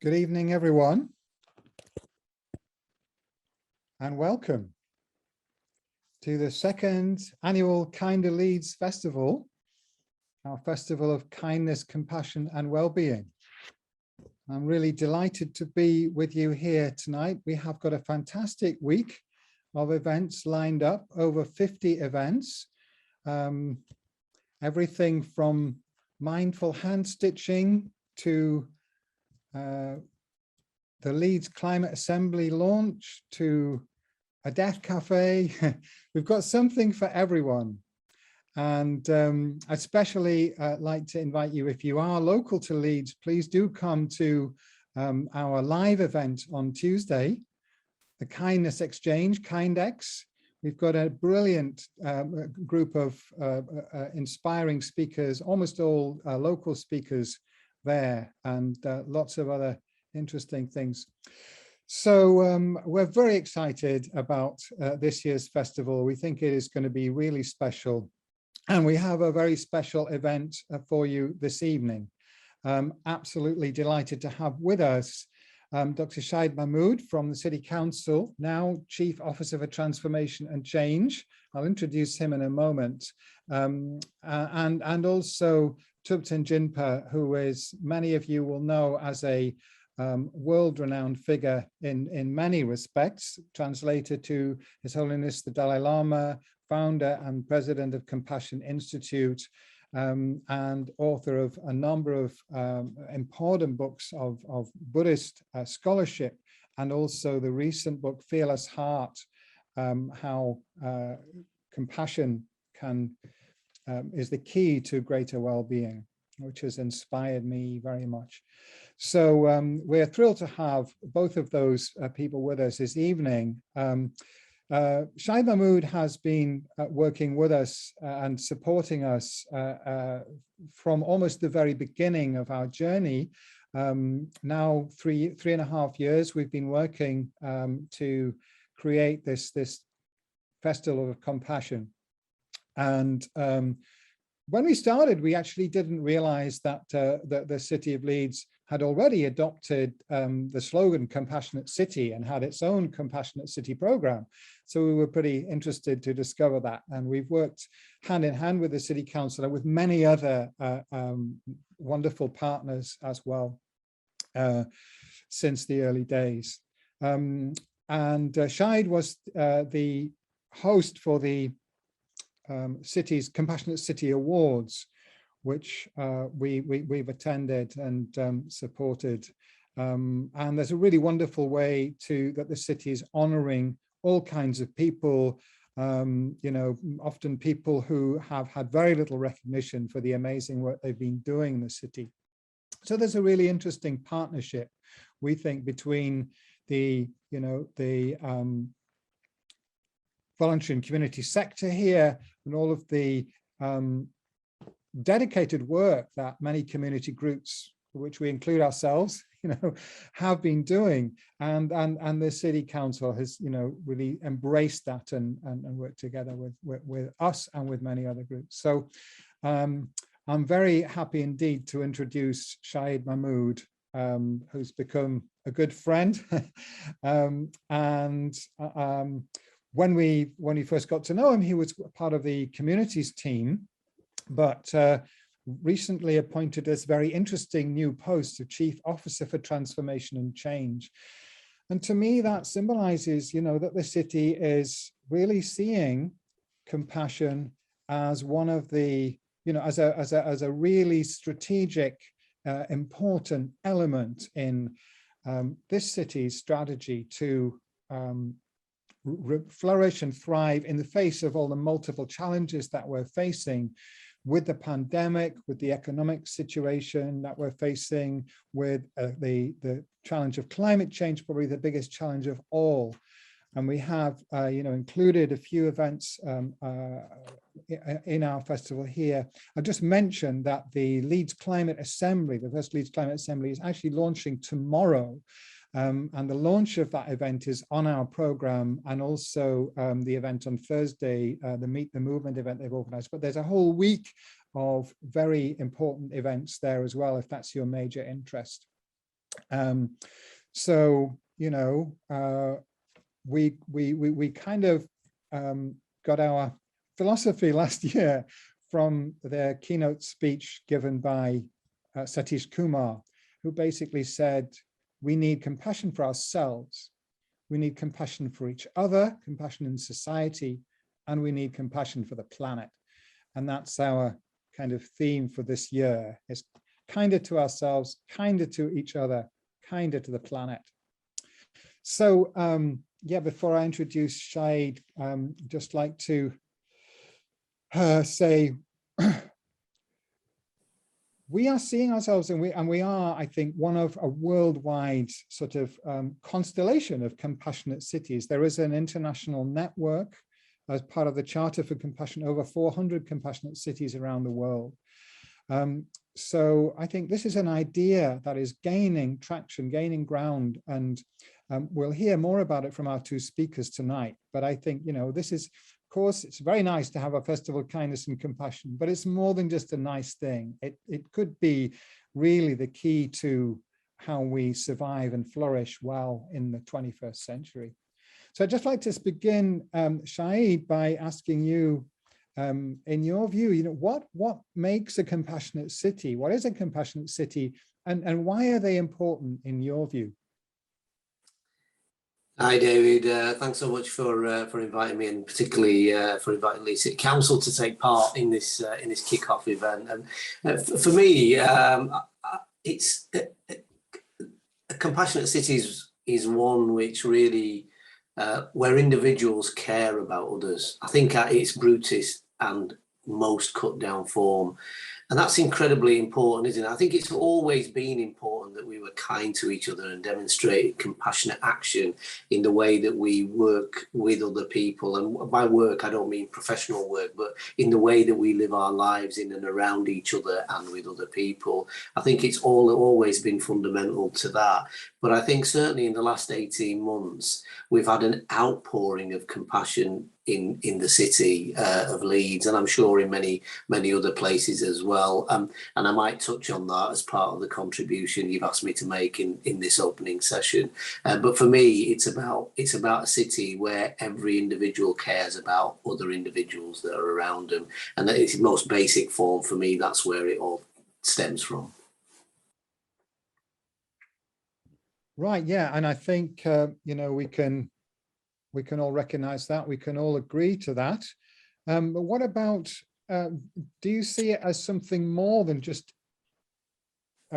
Good evening, everyone, and welcome to the second annual Kinder Leeds Festival, our festival of kindness, compassion, and well-being. I'm really delighted to be with you here tonight. We have got a fantastic week of events lined up, over 50 events, everything from mindful hand stitching to the Leeds Climate Assembly launch to a deaf cafe. We've got something for everyone. And I'd especially like to invite you, if you are local to Leeds, please do come to our live event on Tuesday, the Kindness Exchange, KindX. We've got a brilliant group of inspiring speakers, almost all local speakers there, and lots of other interesting things. So we're very excited about this year's festival. We think it is going to be really special. And we have a very special event for you this evening. Absolutely delighted to have with us Dr. Shaib Mahmood from the City Council, now Chief Officer for Transformation and Change. I'll introduce him in a moment. And also Thupten Jinpa, who is, many of you will know as a world-renowned figure in many respects, translated to His Holiness the Dalai Lama, founder and president of Compassion Institute, and author of a number of important books of Buddhist scholarship, and also the recent book Fearless Heart, how compassion is the key to greater well-being, which has inspired me very much. So we're thrilled to have both of those people with us this evening. Shaib Mahmood has been working with us and supporting us from almost the very beginning of our journey. Now three and a half years we've been working to create this festival of compassion. And when we started, we actually didn't realize that the City of Leeds had already adopted the slogan Compassionate City and had its own Compassionate City program. So we were pretty interested to discover that. And we've worked hand in hand with the City Council and with many other wonderful partners as well since the early days. And Shaib was the host for the city's Compassionate City Awards, which we've attended and supported. And there's a really wonderful way that the city is honoring all kinds of people, often people who have had very little recognition for the amazing work they've been doing in the city. So there's a really interesting partnership, we think, between the voluntary and community sector here and all of the dedicated work that many community groups, which we include ourselves, have been doing, and the City Council has, really embraced that and worked together with us and with many other groups. So I'm very happy indeed to introduce Shaib Mahmood, who's become a good friend, when we first got to know him, he was part of the communities team, but recently appointed this very interesting new post of Chief Officer for Transformation and Change. And to me, that symbolizes, that the city is really seeing compassion as one of the, as a really strategic, important element in this city's strategy to flourish and thrive in the face of all the multiple challenges that we're facing with the pandemic, with the economic situation that we're facing, with the challenge of climate change, probably the biggest challenge of all. And we have, included a few events in our festival here. I just mentioned that the Leeds Climate Assembly, the first Leeds Climate Assembly, is actually launching tomorrow. And the launch of that event is on our program, and also the event on Thursday, the Meet the Movement event they've organized. But there's a whole week of very important events there as well, if that's your major interest. So, you know, we kind of got our philosophy last year from the keynote speech given by Satish Kumar, who basically said, we need compassion for ourselves, we need compassion for each other, compassion in society, and we need compassion for the planet. And that's our kind of theme for this year, is kinder to ourselves, kinder to each other, kinder to the planet. So yeah, before I introduce Shaib, just like to say, we are seeing ourselves, and we are, I think, one of a worldwide sort of constellation of compassionate cities. There is an international network as part of the Charter for Compassion, over 400 compassionate cities around the world. So I think this is an idea that is gaining traction, gaining ground, and we'll hear more about it from our two speakers tonight. But I think, you know, this is, of course, it's very nice to have a festival of kindness and compassion, but it's more than just a nice thing. It could be really the key to how we survive and flourish well in the 21st century. So I'd just like to begin, Shaib, by asking you, in your view, you know, what makes a compassionate city? What is a compassionate city, and why are they important in your view? Hi, David. Thanks so much for inviting me, and particularly for inviting Leeds City Council to take part in this kick-off event. And for me, it's a compassionate cities is one which really where individuals care about others. I think at its brutest and most cut down form. And that's incredibly important, isn't it? I think it's always been important that we were kind to each other and demonstrated compassionate action in the way that we work with other people. And by work, I don't mean professional work, but in the way that we live our lives in and around each other and with other people. I think it's always been fundamental to that. But I think certainly in the last 18 months, we've had an outpouring of compassion in the city of Leeds, and I'm sure in many other places as well. And I might touch on that as part of the contribution you've asked me to make in this opening session. But for me, it's about a city where every individual cares about other individuals that are around them, and at its most basic form, for me, that's where it all stems from. Right, yeah, and I think you know, we can all recognize that, we can all agree to that. But what about, do you see it as something more than just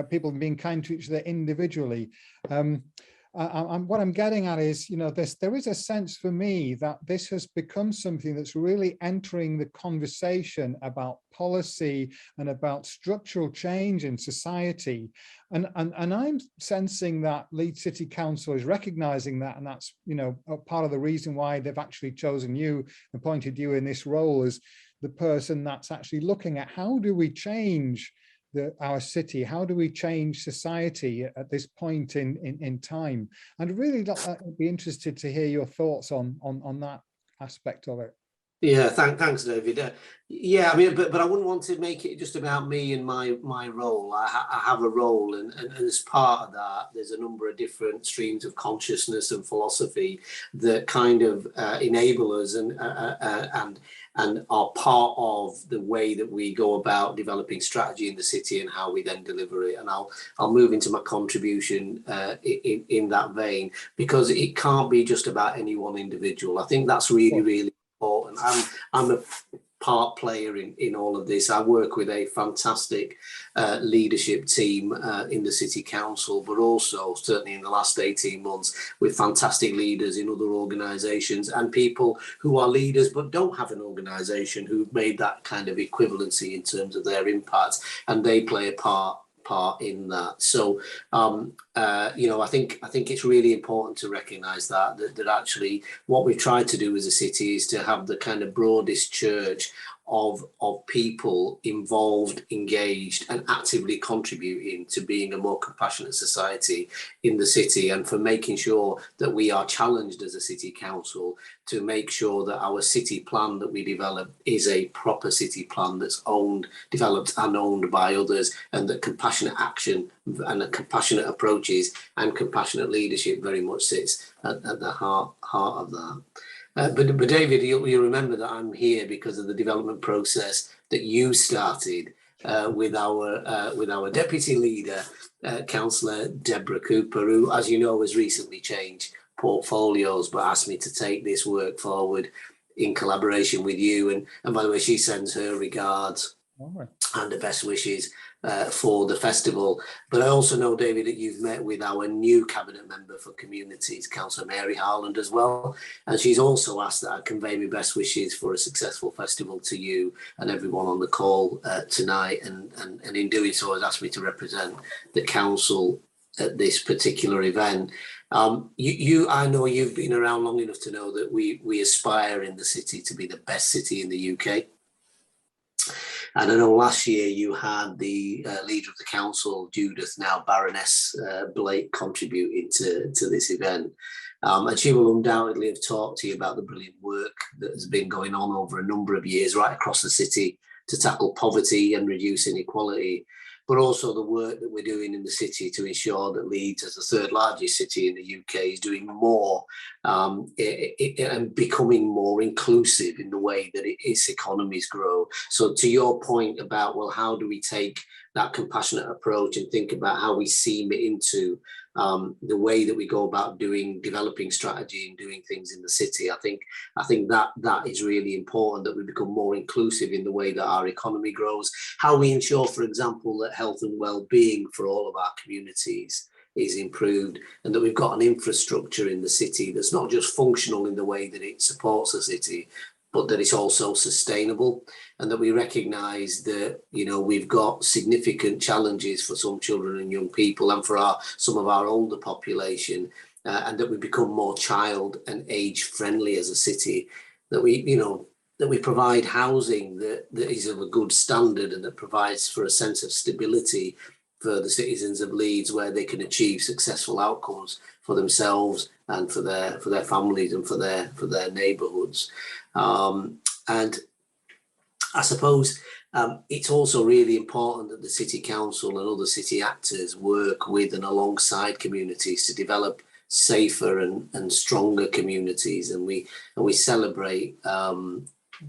people being kind to each other individually? What I'm getting at is, you know, there is a sense for me that this has become something that's really entering the conversation about policy and about structural change in society. And I'm sensing that Leeds City Council is recognizing that, and that's, you know, part of the reason why they've actually chosen you, appointed you in this role as the person that's actually looking at how do we change our city, how do we change society at this point in time? And really, I'd be interested to hear your thoughts on that aspect of it. Yeah, thanks, David. Yeah, I mean, but I wouldn't want to make it just about me and my role. I have a role, and as part of that, there's a number of different streams of consciousness and philosophy that kind of enable us and are part of the way that we go about developing strategy in the city and how we then deliver it. And I'll move into my contribution in that vein, because it can't be just about any one individual. I think that's really important. I'm a part player in all of this. I work with a fantastic leadership team in the City Council, but also certainly in the last 18 months with fantastic leaders in other organisations and people who are leaders but don't have an organisation, who've made that kind of equivalency in terms of their impact, and they play a part in that. So you know, I think it's really important to recognise that actually what we've tried to do as a city is to have the kind of broadest church of people involved, engaged, and actively contributing to being a more compassionate society in the city, and for making sure that we are challenged as a city council to make sure that our city plan that we develop is a proper city plan that's developed and owned by others, and that compassionate action and the compassionate approaches and compassionate leadership very much sits at the heart of that. But David, you remember that I'm here because of the development process that you started with our deputy leader, Councillor Deborah Cooper, who, as you know, has recently changed portfolios, but asked me to take this work forward in collaboration with you. And by the way, she sends her regards and the best wishes for the festival. But I also know, David, that you've met with our new cabinet member for communities, Councillor Mary Harland, as well. And she's also asked that I convey my best wishes for a successful festival to you and everyone on the call tonight. And in doing so, has asked me to represent the council at this particular event. I know you've been around long enough to know that we aspire in the city to be the best city in the UK. And I know last year you had the leader of the council, Judith, now Baroness Blake, contributing to this event. And she will undoubtedly have talked to you about the brilliant work that has been going on over a number of years right across the city to tackle poverty and reduce inequality, but also the work that we're doing in the city to ensure that Leeds, as the third largest city in the UK, is doing more and becoming more inclusive in the way that its economies grow. So to your point about, well, how do we take that compassionate approach and think about how we seam it into the way that we go about developing strategy and doing things in the city. I think that is really important, that we become more inclusive in the way that our economy grows, how we ensure, for example, that health and well-being for all of our communities is improved, and that we've got an infrastructure in the city that's not just functional in the way that it supports the city, but that it's also sustainable, and that we recognise that, you know, we've got significant challenges for some children and young people and for some of our older population, and that we become more child and age friendly as a city, that we provide housing that is of a good standard and that provides for a sense of stability for the citizens of Leeds, where they can achieve successful outcomes for themselves and for their families and for their neighbourhoods. And I suppose it's also really important that the City Council and other city actors work with and alongside communities to develop safer and stronger communities, and we celebrate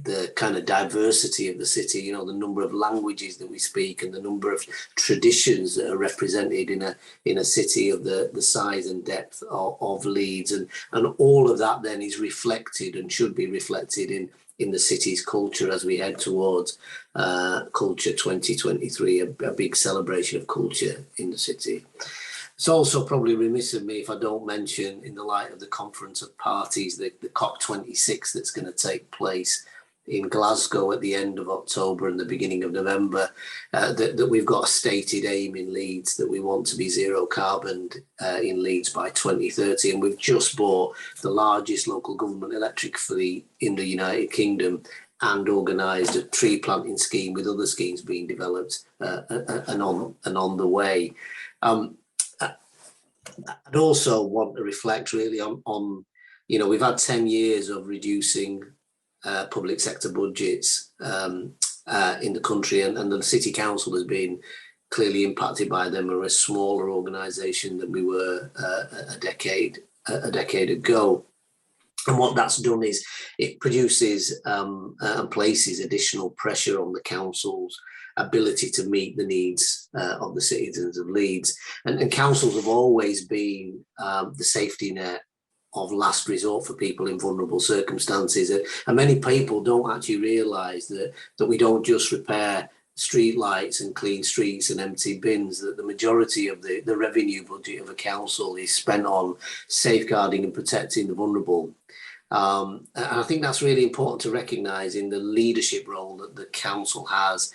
the kind of diversity of the city, you know, the number of languages that we speak and the number of traditions that are represented in a city of the size and depth of Leeds, and all of that then is reflected and should be reflected in the city's culture as we head towards Culture 2023, a big celebration of culture in the city. It's also probably remiss of me if I don't mention, in the light of the Conference of Parties, the COP26 that's going to take place in Glasgow at the end of October and the beginning of November, that we've got a stated aim in Leeds that we want to be zero carbon in Leeds by 2030. And we've just bought the largest local government electric fleet in the United Kingdom and organised a tree planting scheme with other schemes being developed and on the way. I'd also want to reflect really on, you know, we've had 10 years of reducing public sector budgets in the country, and the City Council has been clearly impacted by them. We're a smaller organisation than we were a decade ago. And what that's done is it produces and places additional pressure on the council's ability to meet the needs of the citizens of Leeds. And councils have always been the safety net of last resort for people in vulnerable circumstances. And many people don't actually realise that we don't just repair street lights and clean streets and empty bins, that the majority of the revenue budget of a council is spent on safeguarding and protecting the vulnerable. And I think that's really important to recognise in the leadership role that the council has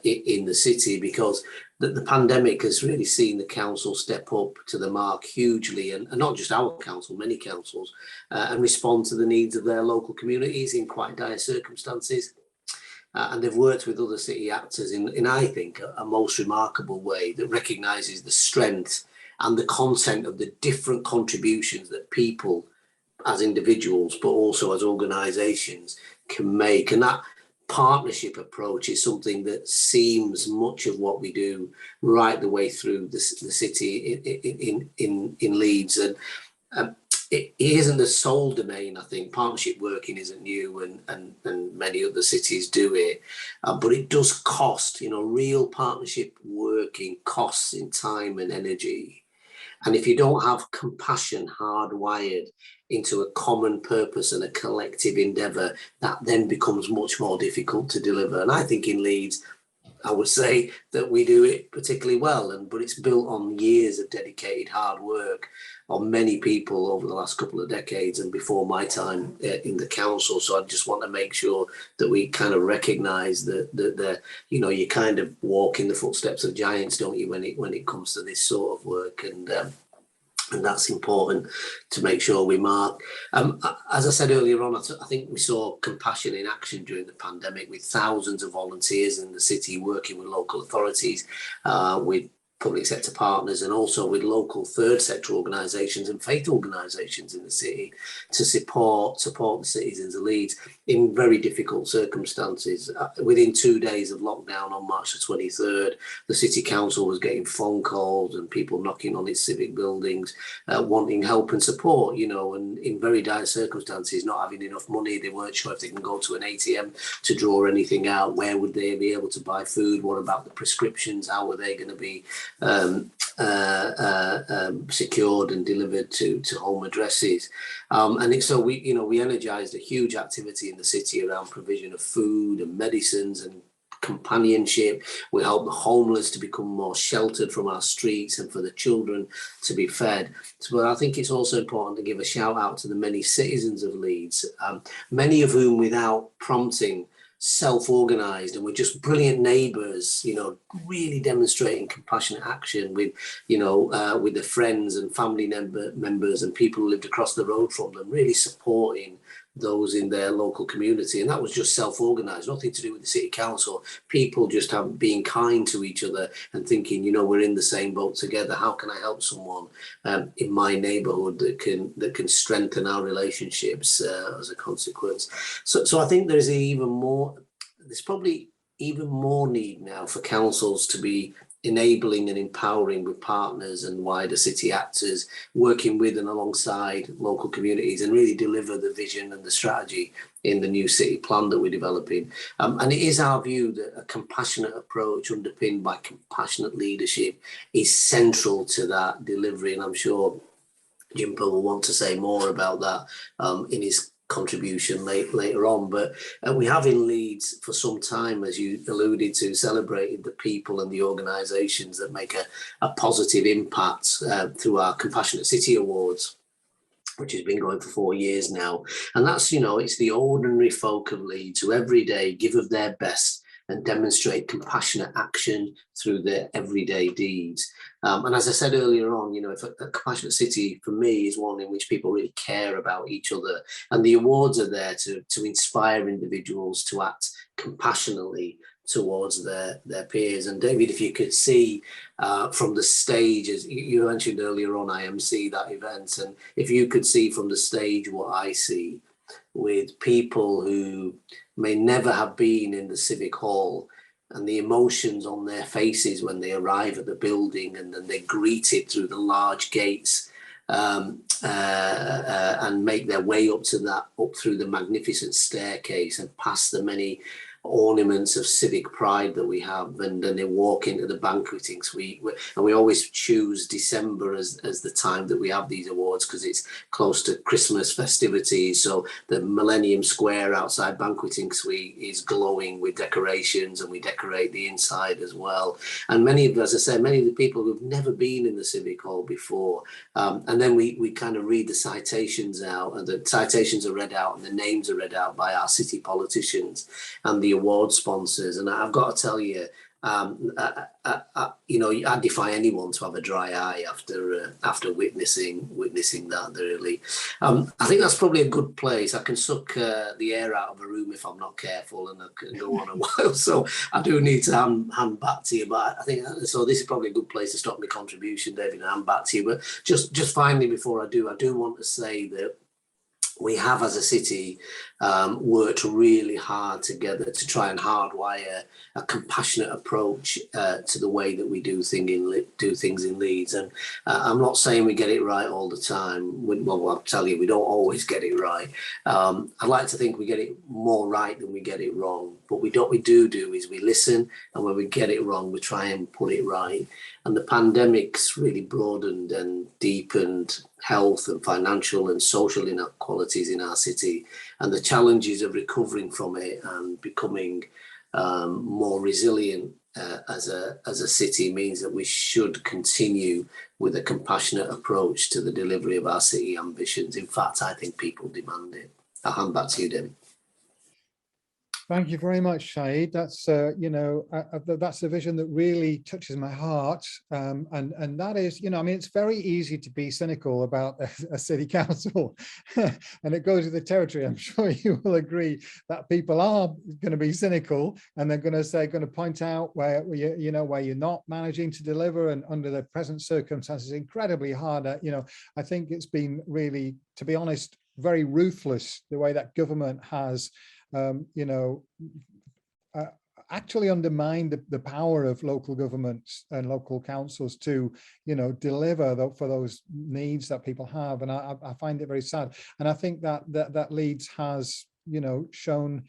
in the city, because the pandemic has really seen the council step up to the mark hugely, and not just our council, many councils, and respond to the needs of their local communities in quite dire circumstances. and they've worked with other city actors in I think, a most remarkable way that recognises the strength and the content of the different contributions that people as individuals, but also as organisations can make. And that partnership approach is something that seems much of what we do right the way through the city in Leeds. And it isn't the sole domain. I think partnership working isn't new, and many other cities do it, but it does cost. Real partnership working costs in time and energy. And if you don't have compassion hardwired into a common purpose and a collective endeavour, that then becomes much more difficult to deliver. And I think in Leeds, I would say that we do it particularly well, but it's built on years of dedicated hard work on many people over the last couple of decades and before my time in the council. So I just want to make sure that we kind of recognise that you kind of walk in the footsteps of giants, don't you, when it comes to this sort of work, and that's important to make sure we mark. As I said earlier on, I think we saw compassion in action during the pandemic, with thousands of volunteers in the city working with local authorities, with public sector partners, and also with local third sector organisations and faith organisations in the city to support the citizens of Leeds in very difficult circumstances. Within 2 days of lockdown on March the 23rd, the City Council was getting phone calls and people knocking on its civic buildings, wanting help and support, and in very dire circumstances, not having enough money. They weren't sure if they can go to an ATM to draw anything out. Where would they be able to buy food? What about the prescriptions? How were they going to be secured and delivered to home addresses? So we energised a huge activity in the city around provision of food and medicines and companionship. We helped the homeless to become more sheltered from our streets and for the children to be fed. But I think it's also important to give a shout out to the many citizens of Leeds, many of whom, without prompting, self-organised and were just brilliant neighbours, really demonstrating compassionate action with their friends and family members and people who lived across the road from them, really supporting those in their local community. And that was just self-organised, nothing to do with the city council. People just being kind to each other and thinking, we're in the same boat together. How can I help someone in my neighbourhood that can strengthen our relationships as a consequence? So I think there's probably even more need now for councils to be enabling and empowering with partners and wider city actors, working with and alongside local communities, and really deliver the vision and the strategy in the new city plan that we're developing. And it is our view that a compassionate approach underpinned by compassionate leadership is central to that delivery. And I'm sure Jinpa will want to say more about that in his contribution later on. But we have in Leeds for some time, as you alluded to, celebrated the people and the organisations that make a positive impact through our Compassionate City Awards, which has been going for 4 years now. And that's, it's the ordinary folk of Leeds who every day give of their best and demonstrate compassionate action through their everyday deeds. And as I said earlier on, if a compassionate city for me is one in which people really care about each other, and the awards are there to inspire individuals to act compassionately towards their peers. And David, if you could see from the stage, as you mentioned earlier on, I MC that event, and if you could see from the stage what I see, with people who may never have been in the civic hall, and the emotions on their faces when they arrive at the building and then they're greeted through the large gates and make their way up through the magnificent staircase and past the many ornaments of civic pride that we have, and then they walk into the banqueting suite. And we always choose December as the time that we have these awards because it's close to Christmas festivities. So the Millennium Square outside banqueting suite is glowing with decorations, and we decorate the inside as well. And many of the people who've never been in the civic hall before, and then we kind of read the citations out, and the citations are read out and the names are read out by our city politicians and the award sponsors. And I've got to tell you, You know, I defy anyone to have a dry eye after witnessing that. Really, I think that's probably a good place. I can suck the air out of a room if I'm not careful, and I can go on a while. So I do need to hand back to you. But I think so. This is probably a good place to stop my contribution, David, and hand back to you. But just finally, before I do want to say that we have, as a city, worked really hard together to try and hardwire a compassionate approach to the way that we do things in Leeds. And I'm not saying we get it right all the time. Well, I'll tell you, we don't always get it right. I'd like to think we get it more right than we get it wrong. But what we do is we listen, and when we get it wrong, we try and put it right. And the pandemic's really broadened and deepened health and financial and social inequalities in our city, and the challenges of recovering from it and becoming more resilient as a city means that we should continue with a compassionate approach to the delivery of our city ambitions. In fact, I think people demand it. I'll hand back to you, Dim. Thank you very much, Shaib. That's you know, that's a vision that really touches my heart, and that is, you know, I mean, it's very easy to be cynical about a city council, and it goes with the territory. I'm sure you will agree that people are going to be cynical, and they're going to point out where you know, where you're not managing to deliver, and under the present circumstances, incredibly hard. You know, I think it's been really, to be honest, very ruthless the way that government has you know, actually undermined the power of local governments and local councils to, you know, deliver for those needs that people have. And I find it very sad. And I think that Leeds has, you know, shown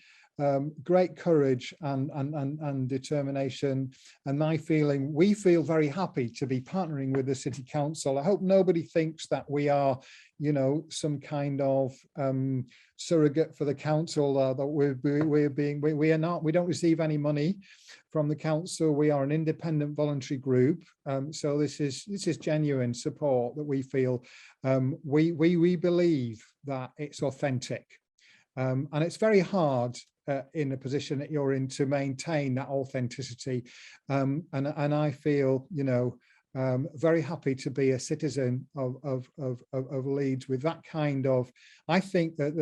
great courage and determination. And we feel very happy to be partnering with the City Council. I hope nobody thinks that we are, you know, some kind of surrogate for the council, that we are not. We don't receive any money from the council. We are an independent voluntary group. So this is genuine support that we feel. We believe that it's authentic, and it's very hard in the position that you're in to maintain that authenticity. And I feel, you know, very happy to be a citizen of Leeds with that kind of. I think that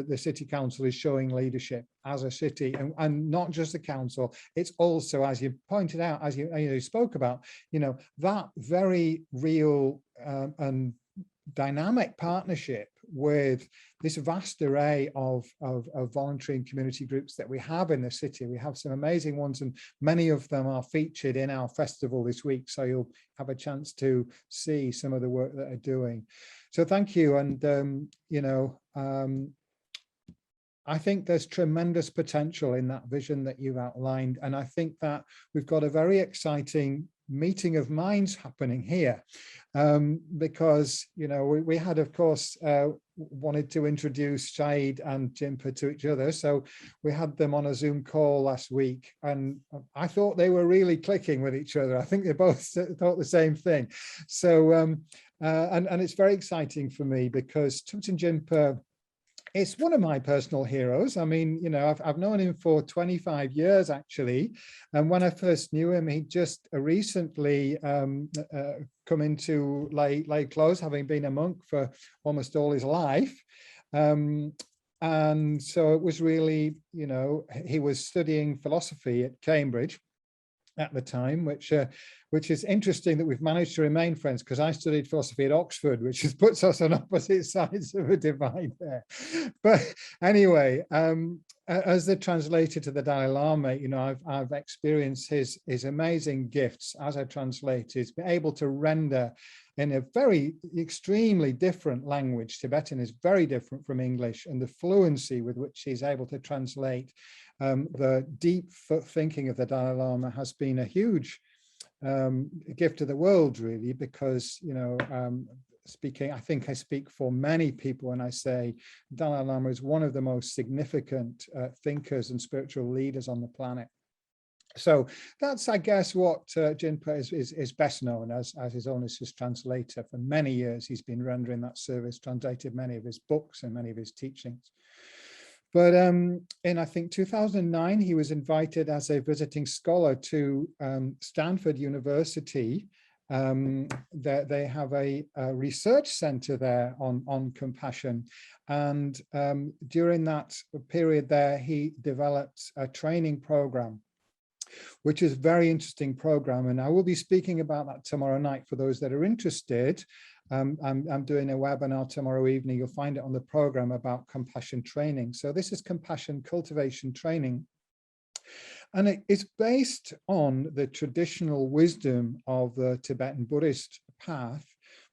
the City Council is showing leadership as a city, and not just the council. It's also, as you pointed out, as you spoke about, you know, that very real and dynamic partnership with this vast array of voluntary and community groups that we have in the city. We have some amazing ones, and many of them are featured in our festival this week. So you'll have a chance to see some of the work that they're doing. So thank you. And, you know, I think there's tremendous potential in that vision that you've outlined. And I think that we've got a very exciting meeting of minds happening here, because, you know, we had, of course, wanted to introduce Shaib and Jinpa to each other. So we had them on a Zoom call last week, and I thought they were really clicking with each other. I think they both thought the same thing. So, and it's very exciting for me, because Thupten Jinpa, it's one of my personal heroes. I mean, you know, I've known him for 25 years, actually. And when I first knew him, he just recently come into lay clothes, having been a monk for almost all his life. And so it was really, you know, he was studying philosophy at Cambridge at the time, which is interesting that we've managed to remain friends, because I studied philosophy at Oxford, which puts us on opposite sides of a divide there. But anyway, as the translator to the Dalai Lama, you know, I've experienced his amazing gifts as a translator. He's been able to render in a very extremely different language. Tibetan is very different from English, and the fluency with which he's able to translate the deep thinking of the Dalai Lama has been a huge gift to the world, really, because, you know, I think I speak for many people when I say Dalai Lama is one of the most significant thinkers and spiritual leaders on the planet. So that's, I guess, what Jinpa is best known as his own as his translator. For many years, he's been rendering that service, translated many of his books and many of his teachings. But in, I think, 2009, he was invited as a visiting scholar to Stanford University. They have a research center there on compassion. And during that period there, he developed a training program, which is a very interesting program. And I will be speaking about that tomorrow night for those that are interested. I'm doing a webinar tomorrow evening. You'll find it on the program about compassion training. So this is compassion cultivation training. And it is based on the traditional wisdom of the Tibetan Buddhist path,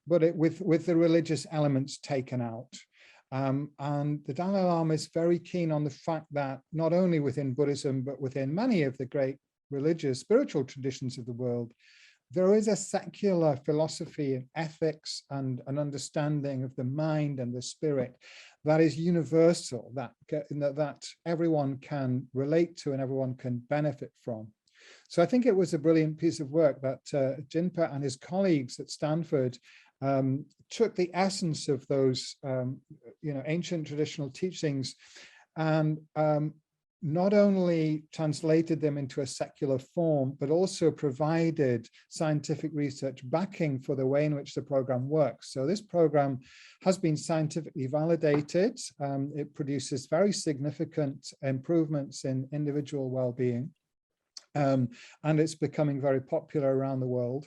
but with the religious elements taken out. And the Dalai Lama is very keen on the fact that not only within Buddhism, but within many of the great religious, spiritual traditions of the world, there is a secular philosophy and ethics and an understanding of the mind and the spirit that is universal, that everyone can relate to and everyone can benefit from. So I think it was a brilliant piece of work that Jinpa and his colleagues at Stanford took the essence of those ancient traditional teachings and not only translated them into a secular form, but also provided scientific research backing for the way in which the program works. So this program has been scientifically validated. It produces very significant improvements in individual well-being. And it's becoming very popular around the world.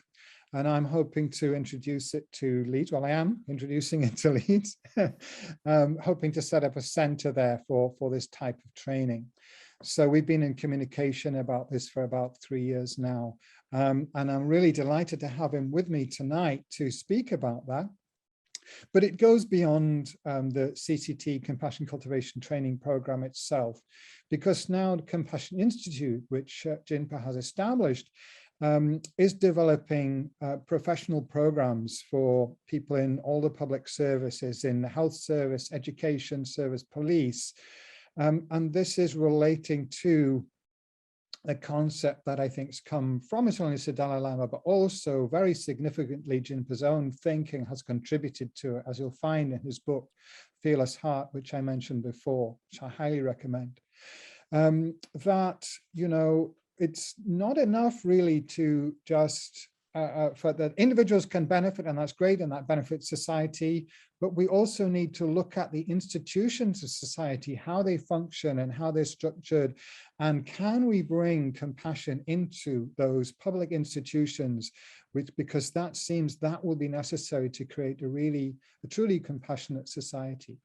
And I'm hoping to introduce it to Leeds. Well, I am introducing it to Leeds, hoping to set up a center there for this type of training. So we've been in communication about this for about 3 years now. And I'm really delighted to have him with me tonight to speak about that. But it goes beyond the CCT Compassion Cultivation Training Program itself, because now the Compassion Institute, which Jinpa has established, is developing professional programs for people in all the public services, in the health service, education service, police. And this is relating to a concept that I think has come from not only the Dalai Lama, but also very significantly Jinpa's own thinking has contributed to it, as you'll find in his book, Fearless Heart, which I mentioned before, which I highly recommend. That, it's not enough really to just for that individuals can benefit, and that's great, and that benefits society, but we also need to look at the institutions of society, how they function and how they're structured, and can we bring compassion into those public institutions, because that seems that will be necessary to create a truly compassionate society.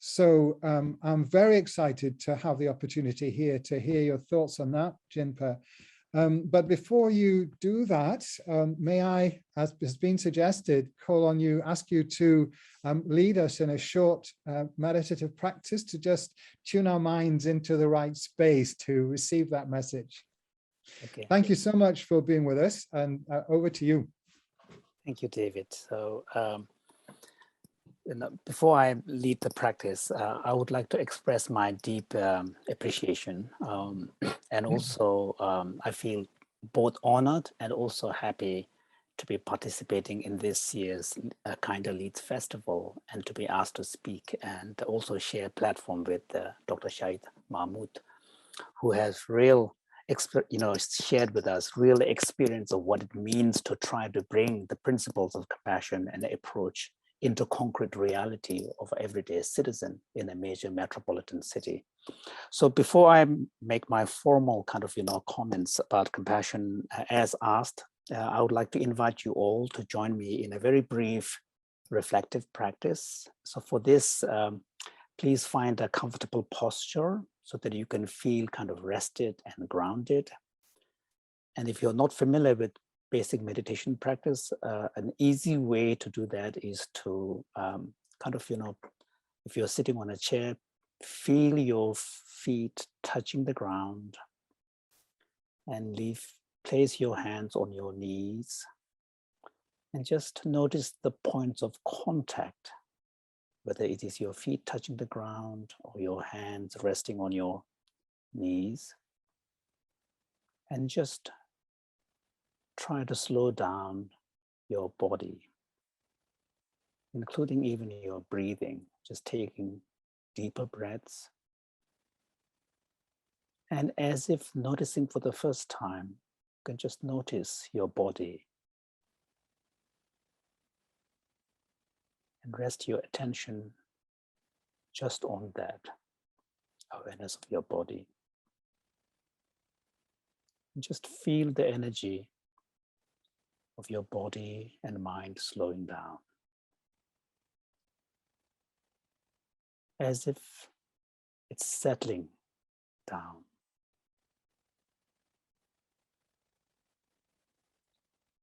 So I'm very excited to have the opportunity here to hear your thoughts on that, Jinpa. But before you do that, may I, as has been suggested, call on you, ask you to lead us in a short meditative practice to just tune our minds into the right space to receive that message. Okay. Thank you so much for being with us, and over to you. Thank you, David. So before I lead the practice, I would like to express my deep appreciation. And also, I feel both honored and also happy to be participating in this year's Kinder Leads Festival and to be asked to speak and also share a platform with Dr. Shaib Mahmood, who has shared with us real experience of what it means to try to bring the principles of compassion and approach into concrete reality of everyday citizen in a major metropolitan city. So before I make my formal kind of, comments about compassion as asked, I would like to invite you all to join me in a very brief reflective practice. So for this, please find a comfortable posture so that you can feel kind of rested and grounded. And if you're not familiar with basic meditation practice, an easy way to do that is to if you're sitting on a chair, feel your feet touching the ground and place your hands on your knees and just notice the points of contact, whether it is your feet touching the ground or your hands resting on your knees, and just try to slow down your body, including even your breathing, just taking deeper breaths And as if noticing for the first time, you can just notice your body and rest your attention just on that awareness of your body. And just feel the energy of your body and mind slowing down, as if it's settling down.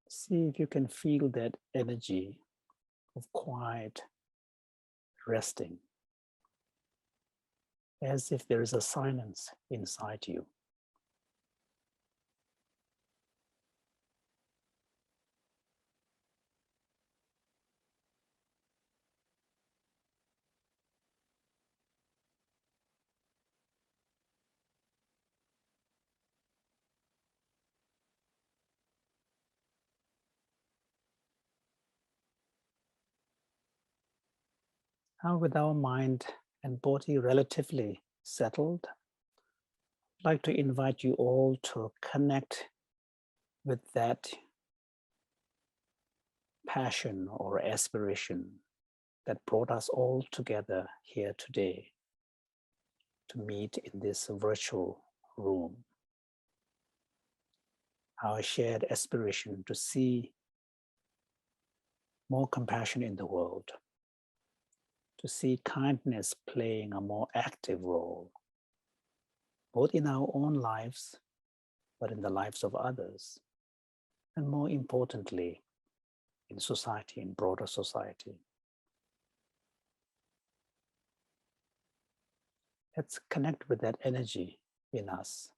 See if you can feel that energy of quiet resting, as if there is a silence inside you. Now, with our mind and body relatively settled, I'd like to invite you all to connect with that passion or aspiration that brought us all together here today to meet in this virtual room. Our shared aspiration to see more compassion in the world, to see kindness playing a more active role, both in our own lives, but in the lives of others, and more importantly, in society, in broader society. Let's connect with that energy in us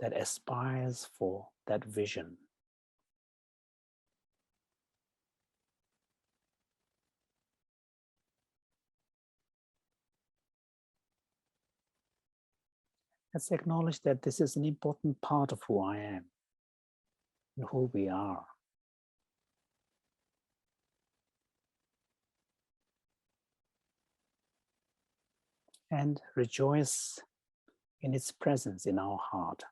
that aspires for that vision. Let's acknowledge that this is an important part of who I am and who we are. And rejoice in its presence in our heart.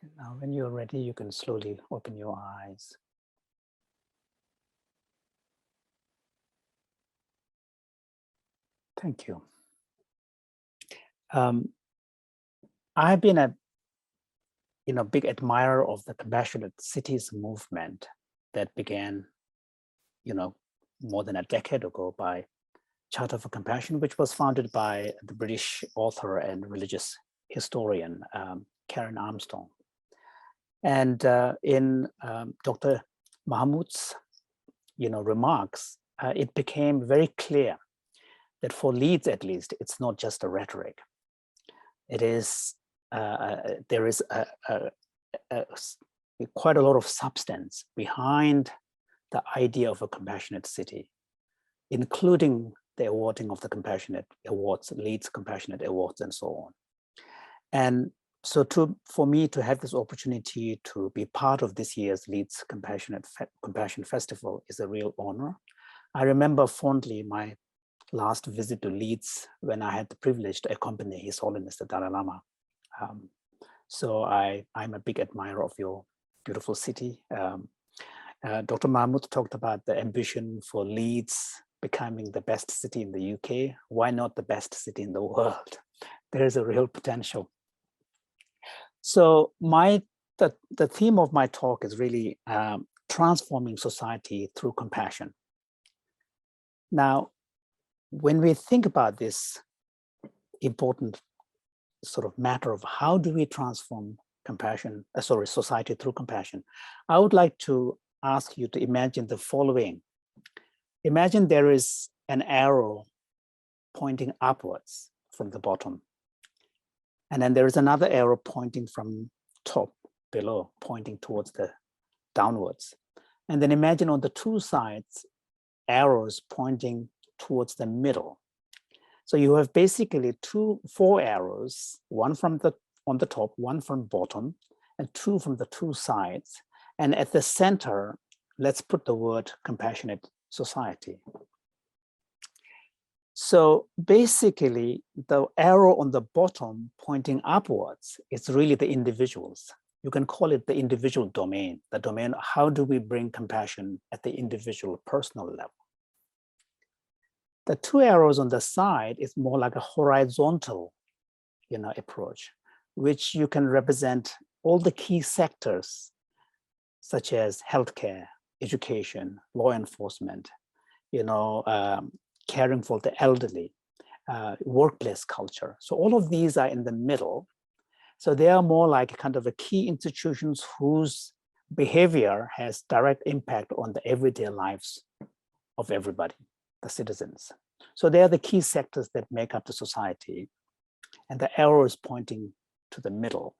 Okay, now, when you're ready, you can slowly open your eyes. Thank you. I've been a big admirer of the Compassionate Cities movement that began, more than a decade ago by Charter for Compassion, which was founded by the British author and religious historian Karen Armstrong. And in Dr. Mahmood's, remarks, it became very clear that for Leeds, at least, it's not just a rhetoric. It is there is quite a lot of substance behind the idea of a compassionate city, including the awarding of the Compassionate Awards, Leeds Compassionate Awards, and so on. And so for me to have this opportunity to be part of this year's Leeds Compassion Festival is a real honor. I remember fondly my last visit to Leeds when I had the privilege to accompany His Holiness the Dalai Lama. So I'm a big admirer of your beautiful city. Dr. Mahmood talked about the ambition for Leeds becoming the best city in the UK. Why not the best city in the world? There is a real potential. So the theme of my talk is really transforming society through compassion. Now, when we think about this important sort of matter of how do we transform society through compassion, I would like to ask you to imagine the following. Imagine there is an arrow pointing upwards from the bottom. And then there is another arrow pointing from top below, pointing towards the downwards. And then imagine on the two sides, arrows pointing towards the middle. So you have basically four arrows, one from on the top, one from bottom, and two from the two sides. And at the center, let's put the word compassionate society. So basically, the arrow on the bottom pointing upwards is really the individuals. You can call it the individual domain, the domain, how do we bring compassion at the individual personal level? The two arrows on the side is more like a horizontal, approach, which you can represent all the key sectors, such as healthcare, education, law enforcement, caring for the elderly, workplace culture. So all of these are in the middle. So they are more like kind of a key institutions whose behavior has direct impact on the everyday lives of everybody, the citizens. So they are the key sectors that make up the society. And the arrow is pointing to the middle.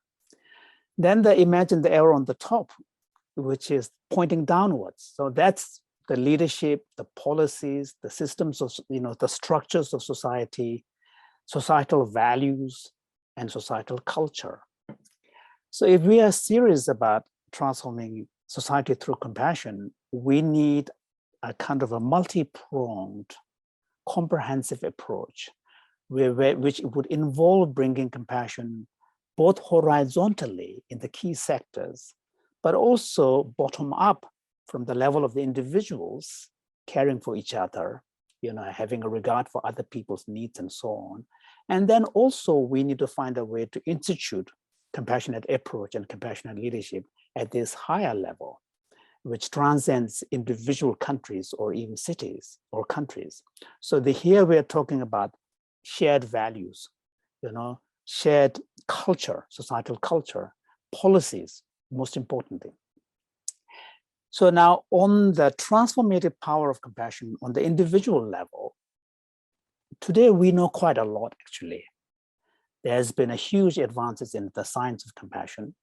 Then imagine the arrow on the top, which is pointing downwards. So that's the leadership, the policies, the systems of, the structures of society, societal values, and societal culture. So if we are serious about transforming society through compassion, we need a kind of a multi-pronged, comprehensive approach, which would involve bringing compassion both horizontally in the key sectors, but also bottom up from the level of the individuals caring for each other, having a regard for other people's needs and so on. And then also we need to find a way to institute compassionate approach and compassionate leadership at this higher level, which transcends individual countries or even cities or countries. So here we are talking about shared values, shared culture, societal culture, policies, most importantly. So now on the transformative power of compassion on the individual level, today we know quite a lot actually. There's been a huge advances in the science of compassion,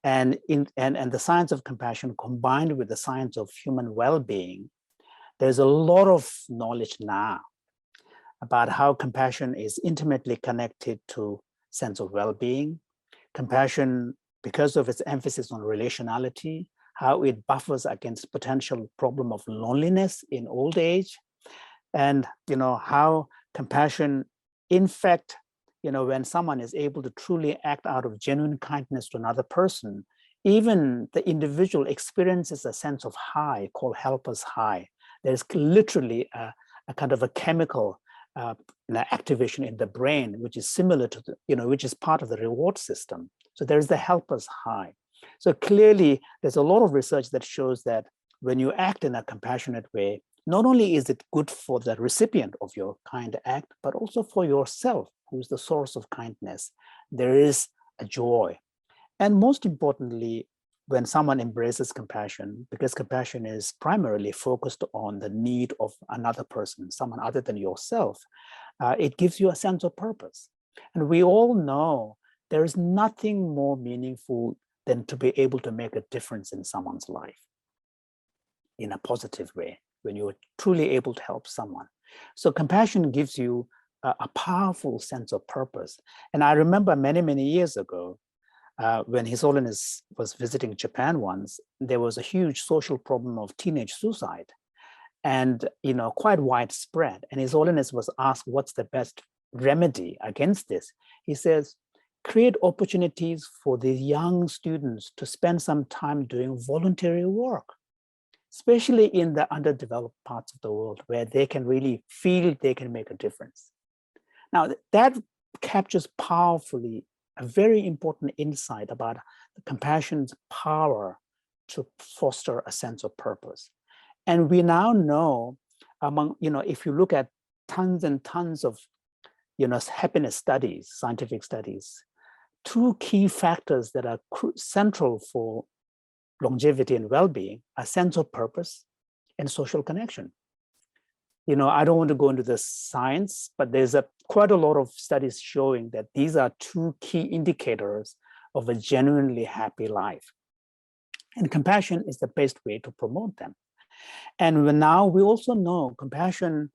and the science of compassion combined with the science of human well-being. There's a lot of knowledge now about how compassion is intimately connected to sense of well-being. Compassion, because of its emphasis on relationality, how it buffers against potential problem of loneliness in old age, and how compassion, in fact, when someone is able to truly act out of genuine kindness to another person, even the individual experiences a sense of high called helper's high. There's literally a kind of a chemical activation in the brain, which is similar to which is part of the reward system. So there's the helper's high. So clearly, there's a lot of research that shows that when you act in a compassionate way, not only is it good for the recipient of your kind act, but also for yourself, who's the source of kindness. There is a joy. And most importantly, when someone embraces compassion, because compassion is primarily focused on the need of another person, someone other than yourself, it gives you a sense of purpose. And we all know there is nothing more meaningful than to be able to make a difference in someone's life in a positive way, when you're truly able to help someone. So compassion gives you a powerful sense of purpose. And I remember many, many years ago, when His Holiness was visiting Japan once, there was a huge social problem of teenage suicide, and quite widespread. And His Holiness was asked, what's the best remedy against this? He says, create opportunities for the young students to spend some time doing voluntary work, especially in the underdeveloped parts of the world where they can really feel they can make a difference. Now, that captures powerfully a very important insight about the compassion's power to foster a sense of purpose. And we now know if you look at tons and tons of, happiness studies, scientific studies, two key factors that are central for longevity and well-being are sense of purpose and social connection. I don't want to go into the science, but there's quite a lot of studies showing that these are two key indicators of a genuinely happy life. And compassion is the best way to promote them. And now we also know compassion,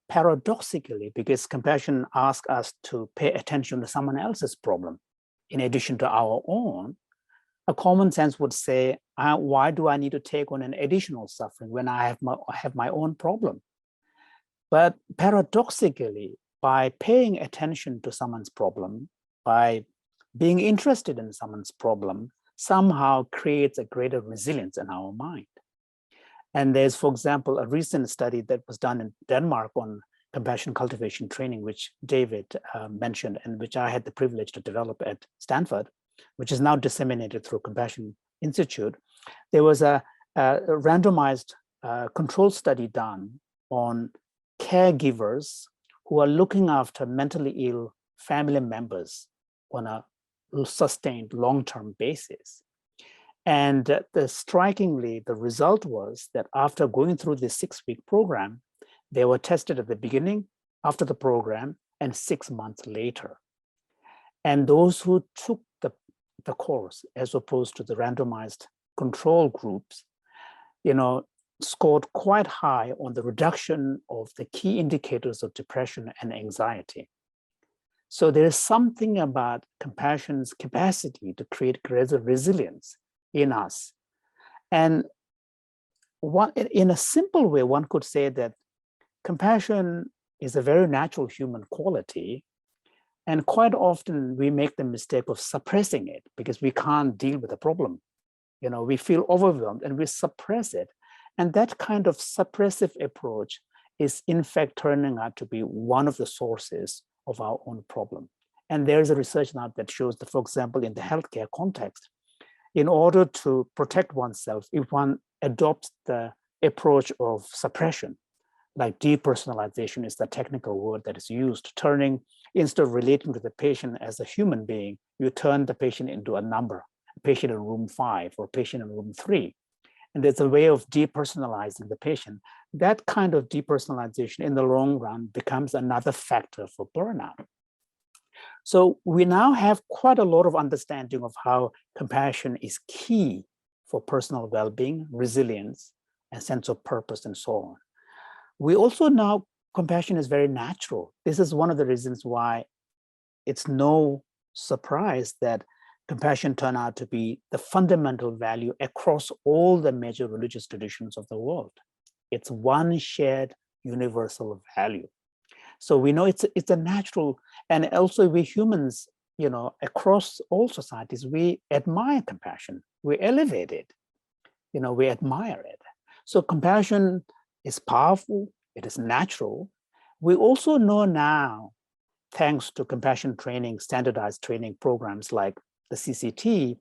paradoxically, because compassion asks us to pay attention to someone else's problem in addition to our own, a common sense would say, why do I need to take on an additional suffering when I have my own problem? But paradoxically, by paying attention to someone's problem, by being interested in someone's problem, somehow creates a greater resilience in our mind. And there's, for example, a recent study that was done in Denmark on compassion cultivation training, which David mentioned, and which I had the privilege to develop at Stanford, which is now disseminated through Compassion Institute. There was a randomized control study done on caregivers who are looking after mentally ill family members on a sustained long-term basis. And strikingly, the result was that after going through this 6-week program, they were tested at the beginning, after the program, and 6 months later. And those who took the course, as opposed to the randomized control groups, scored quite high on the reduction of the key indicators of depression and anxiety. So there is something about compassion's capacity to create greater resilience in us. And in a simple way, one could say that compassion is a very natural human quality. And quite often we make the mistake of suppressing it because we can't deal with the problem. We feel overwhelmed and we suppress it. And that kind of suppressive approach is in fact turning out to be one of the sources of our own problem. And there's a research now that shows that, for example, in the healthcare context, in order to protect oneself, if one adopts the approach of suppression, like depersonalization is the technical word that is used, instead of relating to the patient as a human being, you turn the patient into a number, a patient in room 5 or a patient in room 3. And there's a way of depersonalizing the patient. That kind of depersonalization in the long run becomes another factor for burnout. So we now have quite a lot of understanding of how compassion is key for personal well-being, resilience, and sense of purpose, and so on. We also know compassion is very natural. This is one of the reasons why it's no surprise that compassion turned out to be the fundamental value across all the major religious traditions of the world. It's one shared universal value. So we know it's a natural, and also we humans, across all societies, we admire compassion, we elevate it, we admire it. So compassion is powerful, it is natural. We also know now, thanks to compassion training, standardized training programs like the CCT,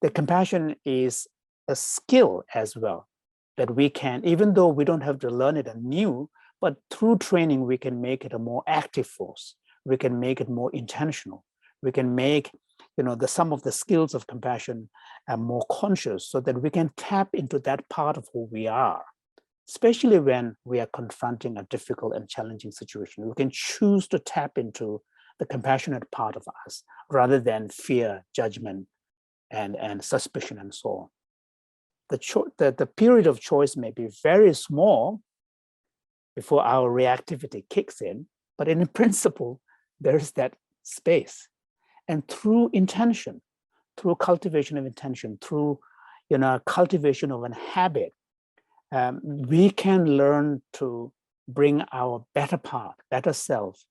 that compassion is a skill as well, that we can, even though we don't have to learn it anew, but through training, we can make it a more active force. We can make it more intentional. We can make, some of the skills of compassion more conscious, so that we can tap into that part of who we are, especially when we are confronting a difficult and challenging situation. We can choose to tap into the compassionate part of us rather than fear, judgment, and suspicion, and so on. The period of choice may be very small before our reactivity kicks in, but in principle, there's that space. And through intention, through cultivation of intention, through cultivation of a habit, we can learn to bring our better part, better self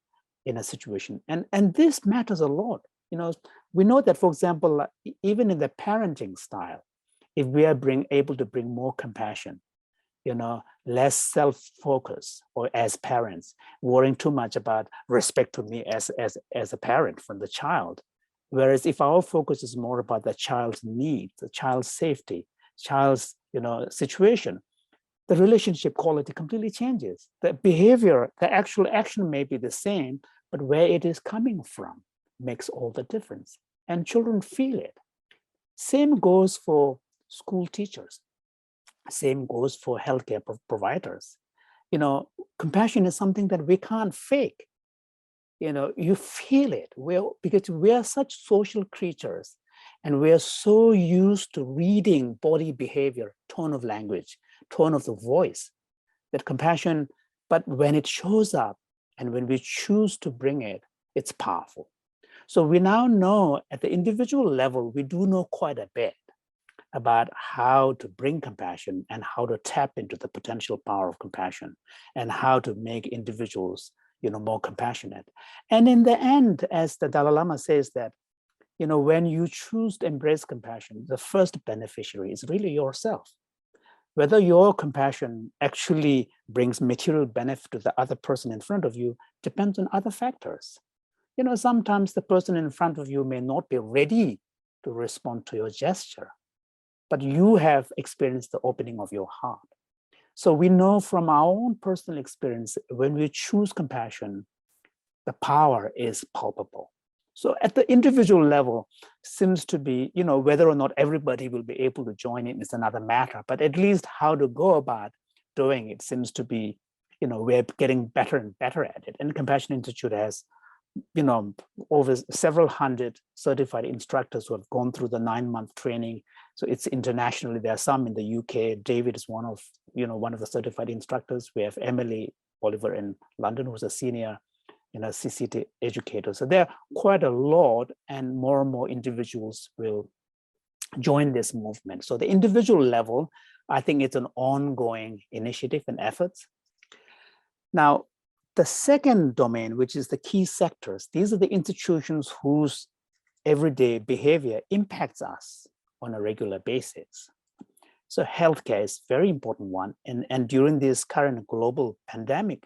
in a situation. And this matters a lot. We know that, for example, even in the parenting style, if we are able to bring more compassion, less self-focus, or as parents, worrying too much about respect to me as a parent from the child. Whereas if our focus is more about the child's needs, the child's safety, child's situation, the relationship quality completely changes. The behavior, the actual action may be the same, but where it is coming from makes all the difference. And children feel it. Same goes for school teachers. Same goes for healthcare providers. Compassion is something that we can't fake. You feel it. Because we are such social creatures, and we are so used to reading body behavior, tone of language, tone of the voice, that compassion But when it shows up and when we choose to bring it, it's powerful. So we now know at the individual level, we do know quite a bit about how to bring compassion and how to tap into the potential power of compassion and how to make individuals, more compassionate. And in the end, as the Dalai Lama says that, when you choose to embrace compassion, the first beneficiary is really yourself. Whether your compassion actually brings material benefit to the other person in front of you depends on other factors. Sometimes the person in front of you may not be ready to respond to your gesture, but you have experienced the opening of your heart. So we know from our own personal experience, when we choose compassion, the power is palpable. So at the individual level, seems to be, whether or not everybody will be able to join in is another matter, but at least how to go about doing it seems to be, we're getting better and better at it. And Compassion Institute has, over several hundred certified instructors who have gone through the 9-month training. So it's internationally, there are some in the UK. David is one of the certified instructors. We have Emily Oliver in London, who's a senior CCT educator. So there are quite a lot, and more individuals will join this movement. So the individual level, I think it's an ongoing initiative and efforts. Now, the second domain, which is the key sectors, these are the institutions whose everyday behavior impacts us on a regular basis. So healthcare is a very important one. And during this current global pandemic,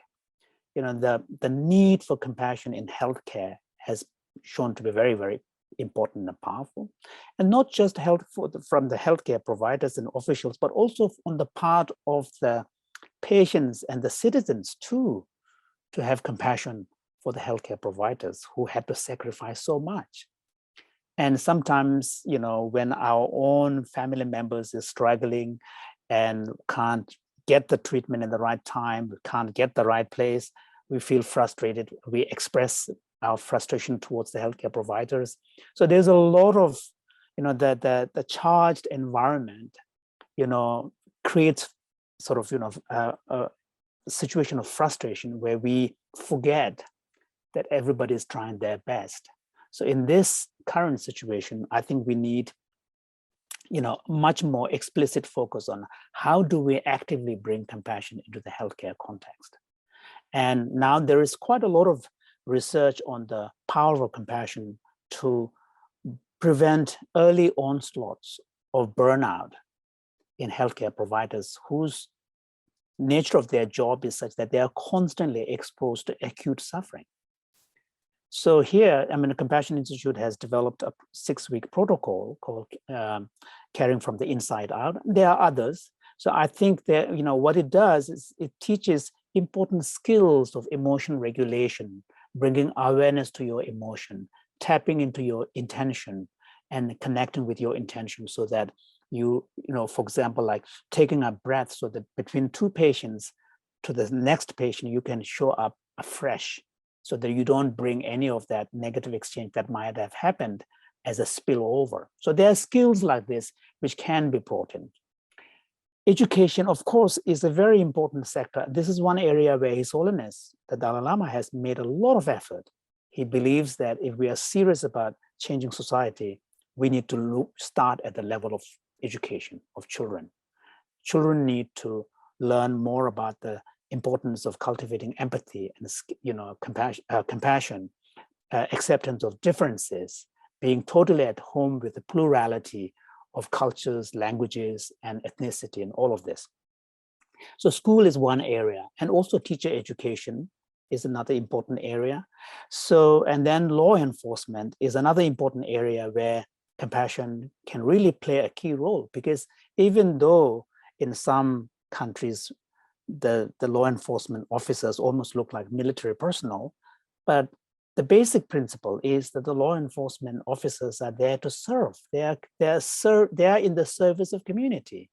the need for compassion in healthcare has shown to be very, very important and powerful. And not just from the healthcare providers and officials, but also on the part of the patients and the citizens too, to have compassion for the healthcare providers who had to sacrifice so much. And sometimes, when our own family members is struggling and can't get the treatment in the right time, we can't get the right place, we feel frustrated, we express our frustration towards the healthcare providers. So there's a lot of, the charged environment, creates sort of, a situation of frustration where we forget that everybody is trying their best. So in this current situation, I think we need, much more explicit focus on how do we actively bring compassion into the healthcare context. And now there is quite a lot of research on the power of compassion to prevent early onslaughts of burnout in healthcare providers whose nature of their job is such that they are constantly exposed to acute suffering. So here, the Compassion Institute has developed a 6-week protocol called Caring from the Inside Out. There are others. So I think that, what it does is it teaches important skills of emotion regulation, bringing awareness to your emotion, tapping into your intention and connecting with your intention so that you for example, like taking a breath so that between two patients to the next patient, you can show up afresh so that you don't bring any of that negative exchange that might have happened as a spillover. So there are skills like this which can be brought in. Education, of course, is a very important sector. This is one area where His Holiness, the Dalai Lama, has made a lot of effort. He believes that if we are serious about changing society, we need to start at the level of education of children. Children need to learn more about the importance of cultivating empathy and compassion, acceptance of differences, being totally at home with the plurality of cultures, languages, and ethnicity, and all of this. So school is one area, and also teacher education is another important area. So, and then law enforcement is another important area where compassion can really play a key role, because even though in some countries, the law enforcement officers almost look like military personnel, but the basic principle is that the law enforcement officers are there to serve. They are in the service of community.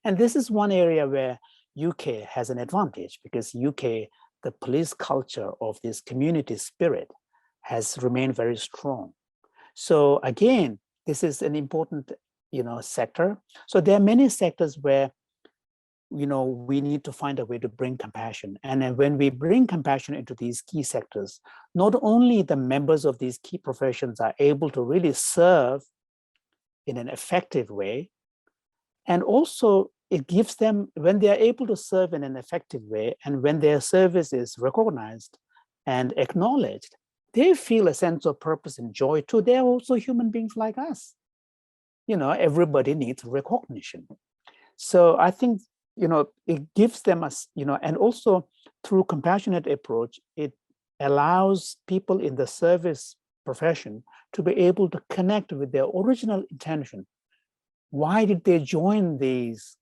And this is one area where UK has an advantage, because UK, the police culture of this community spirit has remained very strong. So again, this is an important sector. So there are many sectors where we need to find a way to bring compassion. And then when we bring compassion into these key sectors, not only the members of these key professions are able to really serve in an effective way, and also it gives them, when they are able to serve in an effective way, and when their service is recognized and acknowledged, they feel a sense of purpose and joy too. They're also human beings like us. Everybody needs recognition. So I think, it gives them and also through compassionate approach, it allows people in the service profession to be able to connect with their original intention. Why did they join these,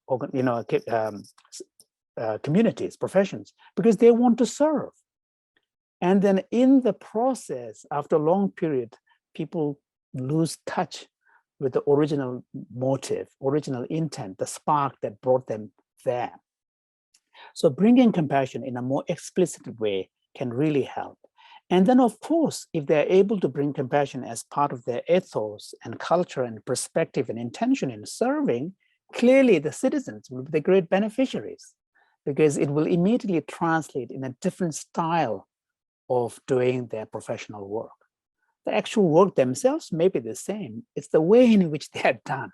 communities, professions? Because they want to serve. And then in the process, after a long period, people lose touch with the original motive, original intent, the spark that brought them there. So bringing compassion in a more explicit way can really help. And then, of course, if they're able to bring compassion as part of their ethos and culture and perspective and intention in serving, clearly the citizens will be the great beneficiaries, because it will immediately translate in a different style of doing their professional work. The actual work themselves may be the same. It's the way in which they are done.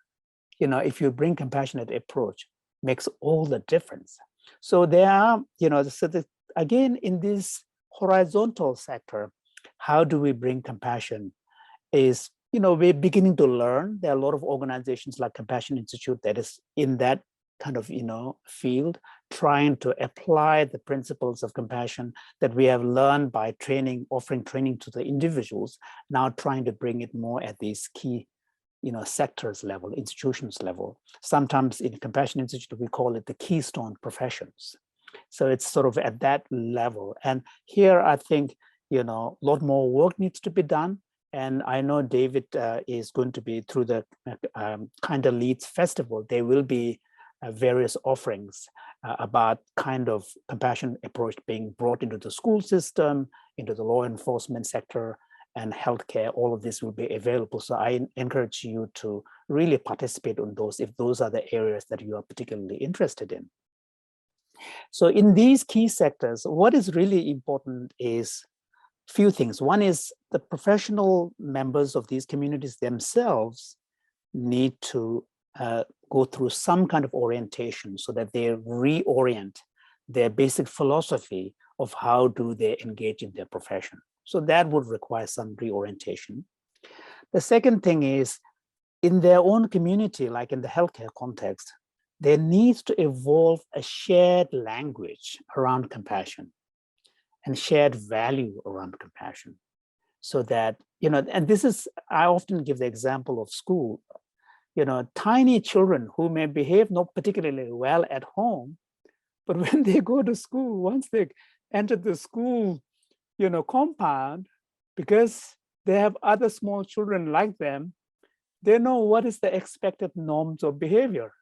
If you bring compassionate approach, makes all the difference. So there are, again, in this horizontal sector, how do we bring compassion is, we're beginning to learn. There are a lot of organizations like Compassion Institute that is in that kind of, field, trying to apply the principles of compassion that we have learned by training, offering training to the individuals, now trying to bring it more at these key, sectors level, institutions level. Sometimes in Compassion Institute, we call it the keystone professions. So it's sort of at that level. And here, I think, a lot more work needs to be done. And I know David is going to be through the Kind of Leads Festival. There will be various offerings about kind of compassion approach being brought into the school system, into the law enforcement sector, and healthcare. All of this will be available. So I encourage you to really participate in those if those are the areas that you are particularly interested in. So in these key sectors, what is really important is a few things. One is the professional members of these communities themselves need to go through some kind of orientation so that they reorient their basic philosophy of how do they engage in their profession. So that would require some reorientation. The second thing is, in their own community, like in the healthcare context, there needs to evolve a shared language around compassion and shared value around compassion. So that, and this is, I often give the example of school, tiny children who may behave not particularly well at home, but when they go to school, once they enter the school, compound, because they have other small children like them, they know what is the expected norms of behavior.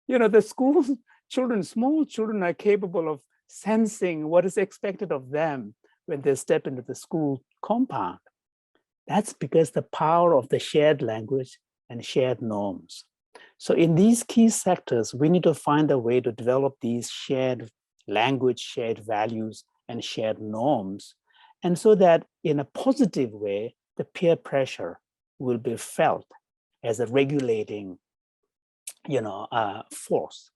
The school children, small children are capable of sensing what is expected of them when they step into the school compound. That's because the power of the shared language and shared norms. So in these key sectors, we need to find a way to develop these shared language, shared values, and shared norms. And so that in a positive way, the peer pressure will be felt as a regulating, force.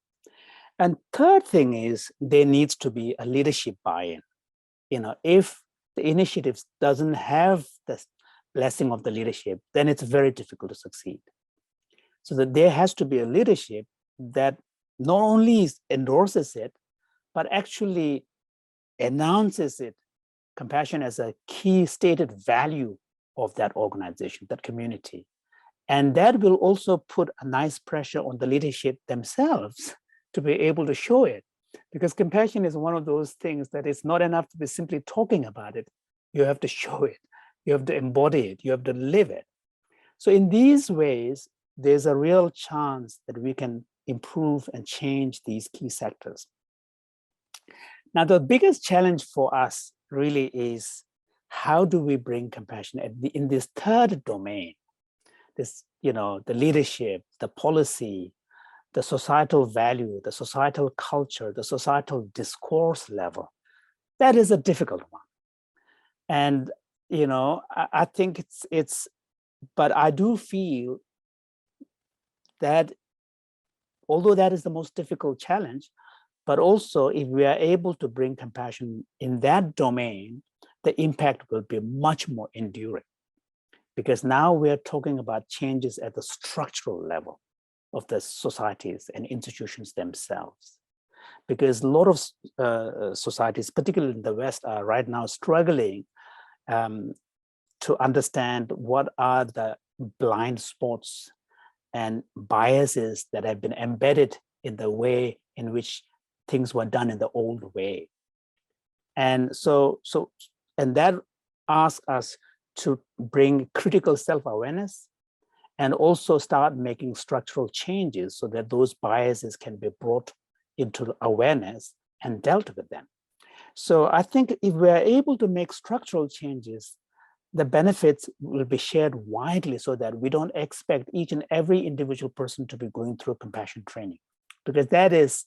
And third thing is there needs to be a leadership buy-in. If the initiative doesn't have the blessing of the leadership, then it's very difficult to succeed. So that there has to be a leadership that not only endorses it, but actually announces it, compassion as a key stated value of that organization, that community. And that will also put a nice pressure on the leadership themselves to be able to show it. Because compassion is one of those things that it's not enough to be simply talking about it. You have to show it. You have to embody it. You have to live it. So in these ways, there's a real chance that we can improve and change these key sectors. Now, the biggest challenge for us really is, how do we bring compassion in this third domain? This, the leadership, the policy, the societal value, the societal culture, the societal discourse level, that is a difficult one. And, you know, I think but I do feel that although that is the most difficult challenge, but also if we are able to bring compassion in that domain, the impact will be much more enduring. Because now we're talking about changes at the structural level of the societies and institutions themselves. Because a lot of societies, particularly in the West, are right now struggling to understand what are the blind spots and biases that have been embedded in the way in which things were done in the old way. And and that asks us to bring critical self-awareness and also start making structural changes so that those biases can be brought into awareness and dealt with them. So I think if we're able to make structural changes, the benefits will be shared widely so that we don't expect each and every individual person to be going through compassion training, because that is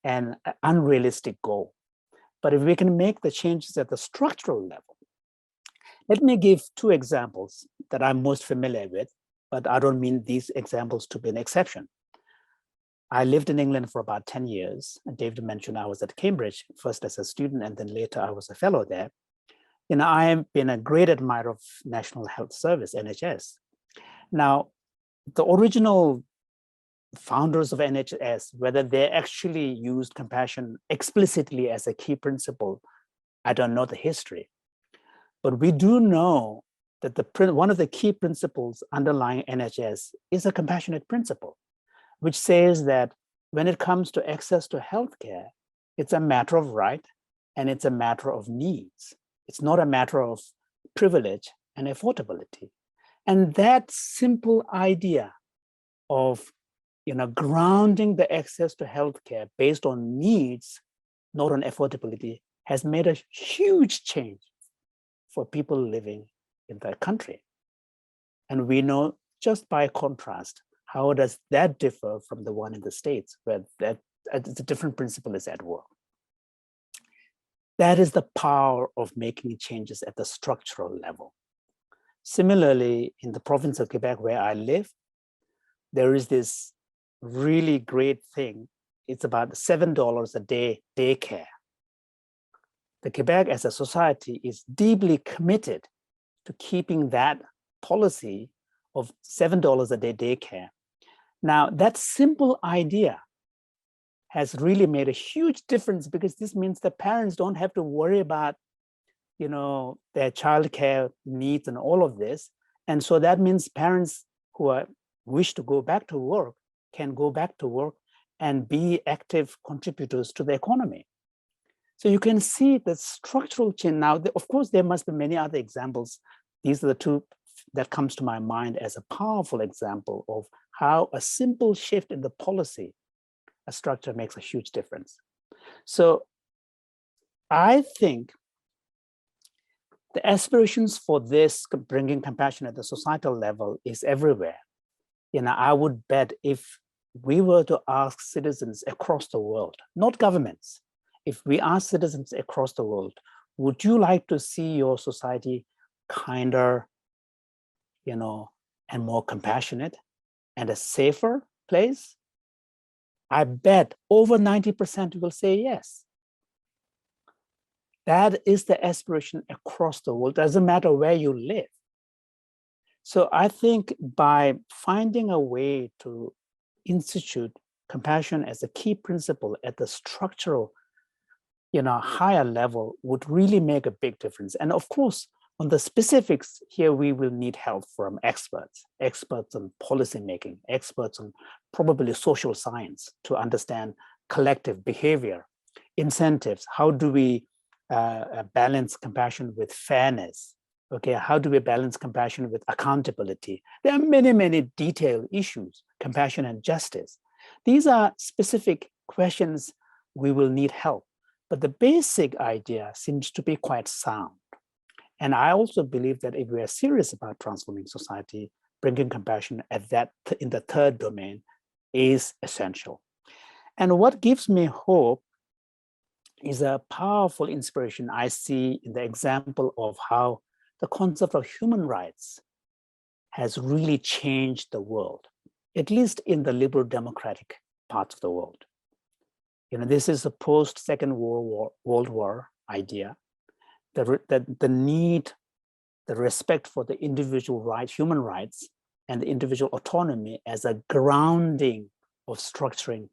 an unrealistic goal. But if we can make the changes at the structural level, let me give two examples that I'm most familiar with, but I don't mean these examples to be an exception. I lived in England for about 10 years. And David mentioned I was at Cambridge, first as a student, and then later I was a fellow there. You know, I have been a great admirer of National Health Service, NHS. Now, the original founders of NHS, whether they actually used compassion explicitly as a key principle, I don't know the history. But we do know that one of the key principles underlying NHS is a compassionate principle, which says that when it comes to access to healthcare, it's a matter of right and it's a matter of needs. It's not a matter of privilege and affordability. And that simple idea of, you know, grounding the access to healthcare based on needs, not on affordability, has made a huge change for people living in that country. And we know just by contrast, how does that differ from the one in the States, where the different principle is at work. That is the power of making changes at the structural level. Similarly, in the province of Quebec, where I live, there is this really great thing. It's about $7 a day daycare. The Quebec as a society is deeply committed to keeping that policy of $7 a day daycare. Now, that simple idea has really made a huge difference, because this means that parents don't have to worry about, you know, their childcare needs and all of this. And so that means parents who wish to go back to work can go back to work and be active contributors to the economy. So you can see the structural change. Now, of course, there must be many other examples. These are the two that comes to my mind as a powerful example of how a simple shift in the policy, a structure, makes a huge difference. So I think the aspirations for this, bringing compassion at the societal level, is everywhere. You know, I would bet if we were to ask citizens across the world, not governments, if we ask citizens across the world, would you like to see your society kinder, you know, and more compassionate and a safer place? I bet over 90% will say yes. That is the aspiration across the world. Doesn't matter where you live. So I think by finding a way to institute compassion as a key principle at the structural, you know, higher level would really make a big difference. And of course, on the specifics here, we will need help from experts on policy making, experts on probably social science to understand collective behavior, incentives. How do we balance compassion with fairness? Okay, how do we balance compassion with accountability? There are many, many detailed issues, compassion and justice. These are specific questions we will need help. But the basic idea seems to be quite sound. And I also believe that if we are serious about transforming society, bringing compassion at in the third domain, is essential. And what gives me hope is a powerful inspiration I see in the example of how the concept of human rights has really changed the world, at least in the liberal democratic parts of the world. You know, this is a post-Second World War idea, the need, the respect for the individual rights, human rights, and the individual autonomy as a grounding of structuring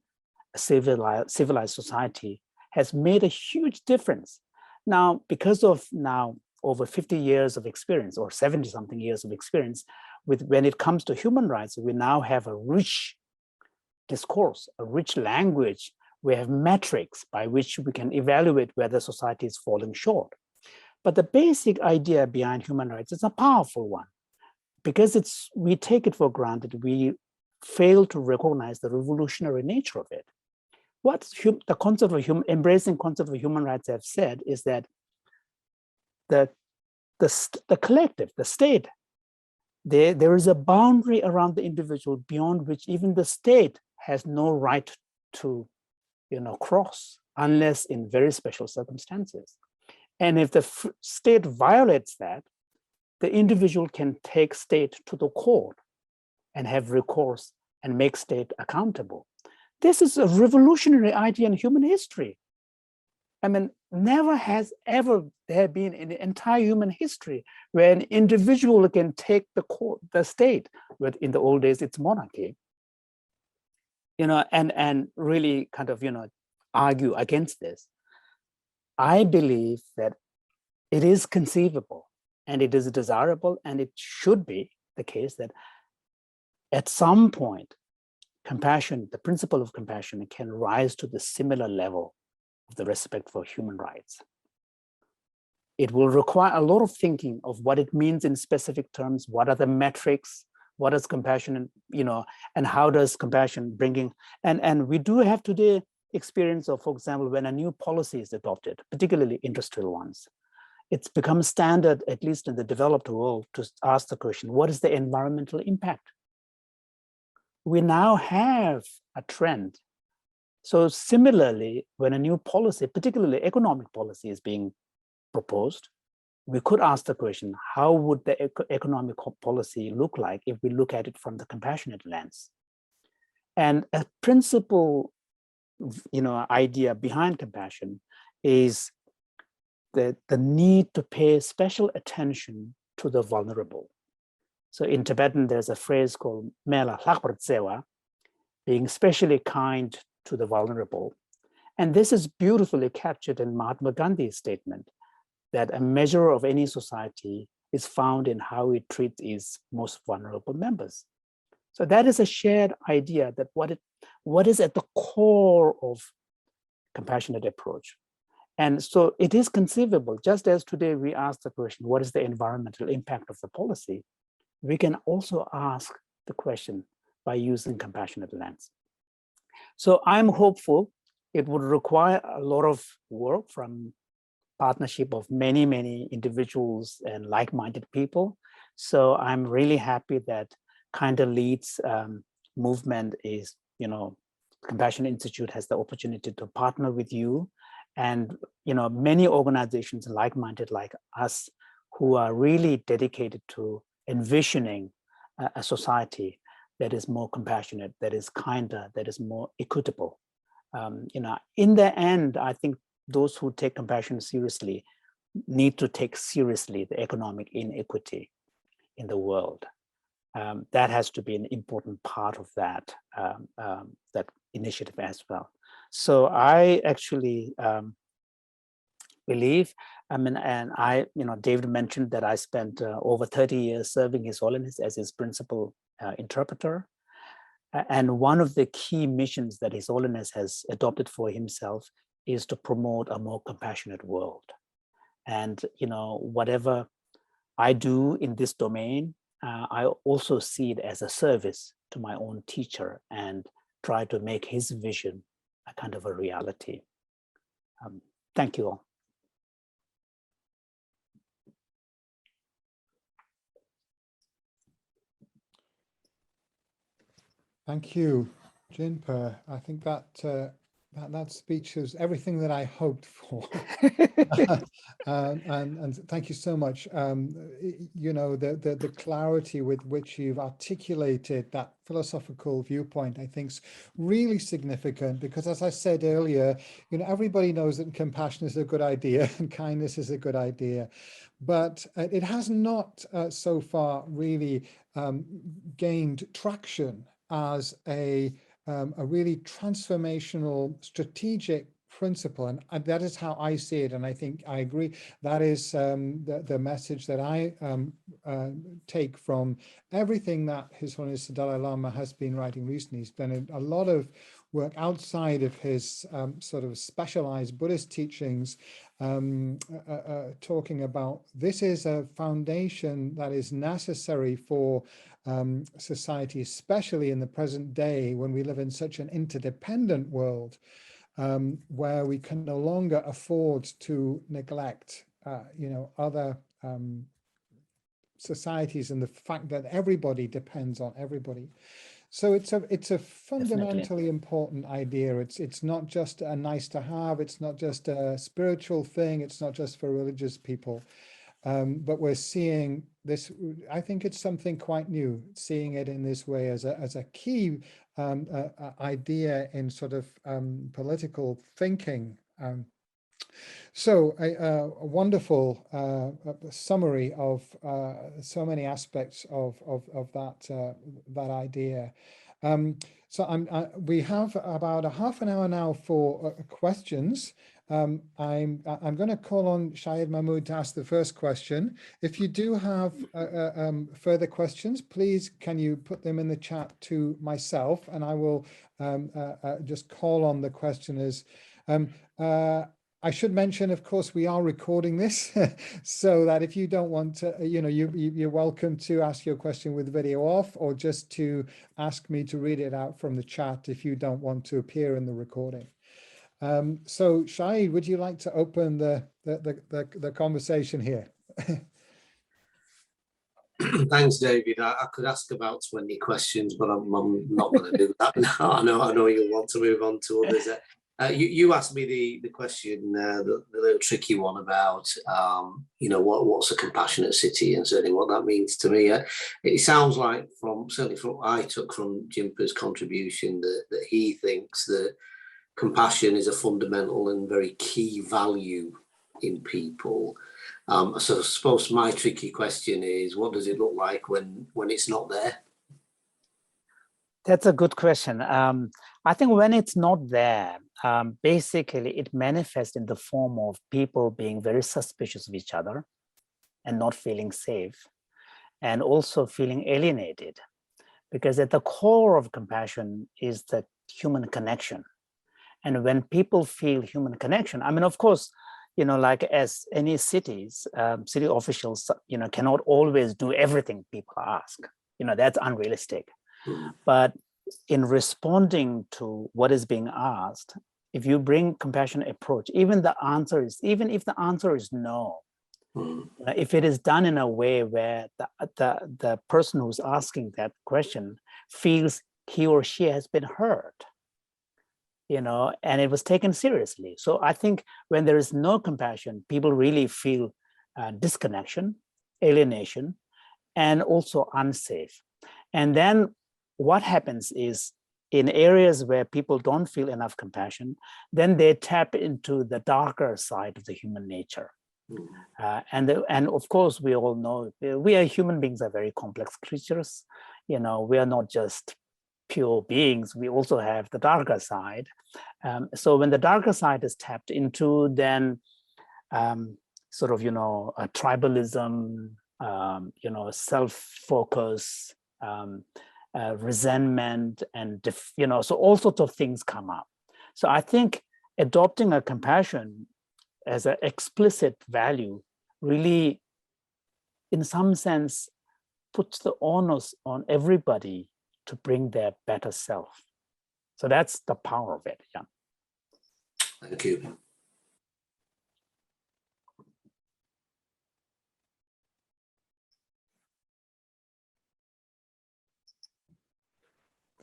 a civilized society has made a huge difference. Now, because of now over 50 years of experience or 70 something years of experience when it comes to human rights, we now have a rich discourse, a rich language. We have metrics by which we can evaluate whether society is falling short. But the basic idea behind human rights is a powerful one. Because we take it for granted, we fail to recognize the revolutionary nature of it. What the concept of embracing concept of human rights have said is that the collective, the state, there is a boundary around the individual beyond which even the state has no right to, cross unless in very special circumstances. And if the state violates that, the individual can take state to the court and have recourse and make state accountable. This is a revolutionary idea in human history. I mean, never has ever there been in the entire human history where an individual can take the state, but in the old days it's monarchy, and really kind of, argue against this. I believe that it is conceivable and it is desirable and it should be the case that at some point, compassion, the principle of compassion can rise to the similar level of the respect for human rights. It will require a lot of thinking of what it means in specific terms, what are the metrics, what is compassion, and how does compassion bringing, and we do have today experience of, for example, when a new policy is adopted, particularly industrial ones, it's become standard, at least in the developed world, to ask the question, what is the environmental impact? We now have a trend. So similarly, when a new policy, particularly economic policy, is being proposed, we could ask the question, how would the economic policy look like if we look at it from the compassionate lens? And a principle, idea behind compassion is the need to pay special attention to the vulnerable. So in Tibetan, there's a phrase called Mela Lakbartsewa, being especially kind to the vulnerable. And this is beautifully captured in Mahatma Gandhi's statement that a measure of any society is found in how it treats its most vulnerable members. So that is a shared idea that what is at the core of compassionate approach. And so it is conceivable, just as today we ask the question, what is the environmental impact of the policy? We can also ask the question by using compassionate lens. So I'm hopeful it would require a lot of work from partnership of many, many individuals and like-minded people. So I'm really happy that Kinder Leads movement is, Compassion Institute has the opportunity to partner with you and, many organizations like-minded like us who are really dedicated to envisioning a society that is more compassionate, that is kinder, that is more equitable. In the end, I think those who take compassion seriously need to take seriously the economic inequity in the world. That has to be an important part of that, that initiative as well. So I actually believe, David mentioned that I spent over 30 years serving His Holiness as his principal interpreter. And one of the key missions that His Holiness has adopted for himself is to promote a more compassionate world. And, whatever I do in this domain, I also see it as a service to my own teacher and try to make his vision a kind of a reality. Thank you all. Thank you. Jinpa, I think that speech is everything that I hoped for. And thank you so much. You know, the clarity with which you've articulated that philosophical viewpoint, I think, is really significant, because as I said earlier, you know, everybody knows that compassion is a good idea and kindness is a good idea, but it has not so far really gained traction as a really transformational strategic principle, and that is how I see it, and I think I agree. That is the message that I take from everything that His Holiness the Dalai Lama has been writing recently. He's done a lot of work outside of his sort of specialized Buddhist teachings, talking about this is a foundation that is necessary for society, especially in the present day when we live in such an interdependent world, where we can no longer afford to neglect, you know, other societies, and the fact that everybody depends on everybody. So it's a fundamentally important idea. It's not just a nice to have. It's not just a spiritual thing. It's not just for religious people. But we're seeing this, I think it's something quite new, seeing it in this way as a key idea in sort of political thinking. So a wonderful summary of so many aspects of that idea. So we have about a half an hour now for questions. I'm going to call on Shaib Mahmood to ask the first question. If you do have further questions, please can you put them in the chat to myself, and I will just call on the questioners. I should mention, of course, we are recording this, so that if you don't want to, you know, you're welcome to ask your question with video off, or just to ask me to read it out from the chat if you don't want to appear in the recording. So Shaib, would you like to open the conversation here? Thanks, David. I could ask about 20 questions, but I'm not going to do that now. I know you'll want to move on to others. You asked me the question, the little tricky one about, you know, what's a compassionate city, and certainly what that means to me. It sounds like certainly from what I took from Jinpa's contribution, that he thinks that compassion is a fundamental and very key value in people. So I suppose my tricky question is, what does it look like when it's not there? That's a good question. I think when it's not there, basically it manifests in the form of people being very suspicious of each other and not feeling safe, and also feeling alienated, because at the core of compassion is the human connection. And when people feel human connection, I mean, of course, you know, like as any cities, city officials, you know, cannot always do everything people ask. You know, that's unrealistic. But in responding to what is being asked, if you bring compassionate approach, even if the answer is no, if it is done in a way where the person who's asking that question feels he or she has been heard, you know, and it was taken seriously. So I think when there is no compassion, people really feel disconnection, alienation, and also unsafe. And then what happens is, in areas where people don't feel enough compassion, then they tap into the darker side of the human nature. And of course, we all know we are human beings, are very complex creatures. You know, we are not just pure beings, we also have the darker side. So when the darker side is tapped into, then sort of, you know, tribalism, you know, self-focus, resentment, and, you know, so all sorts of things come up. So I think adopting a compassion as an explicit value really, in some sense, puts the onus on everybody to bring their better self. So that's the power of it. Yeah. Thank you.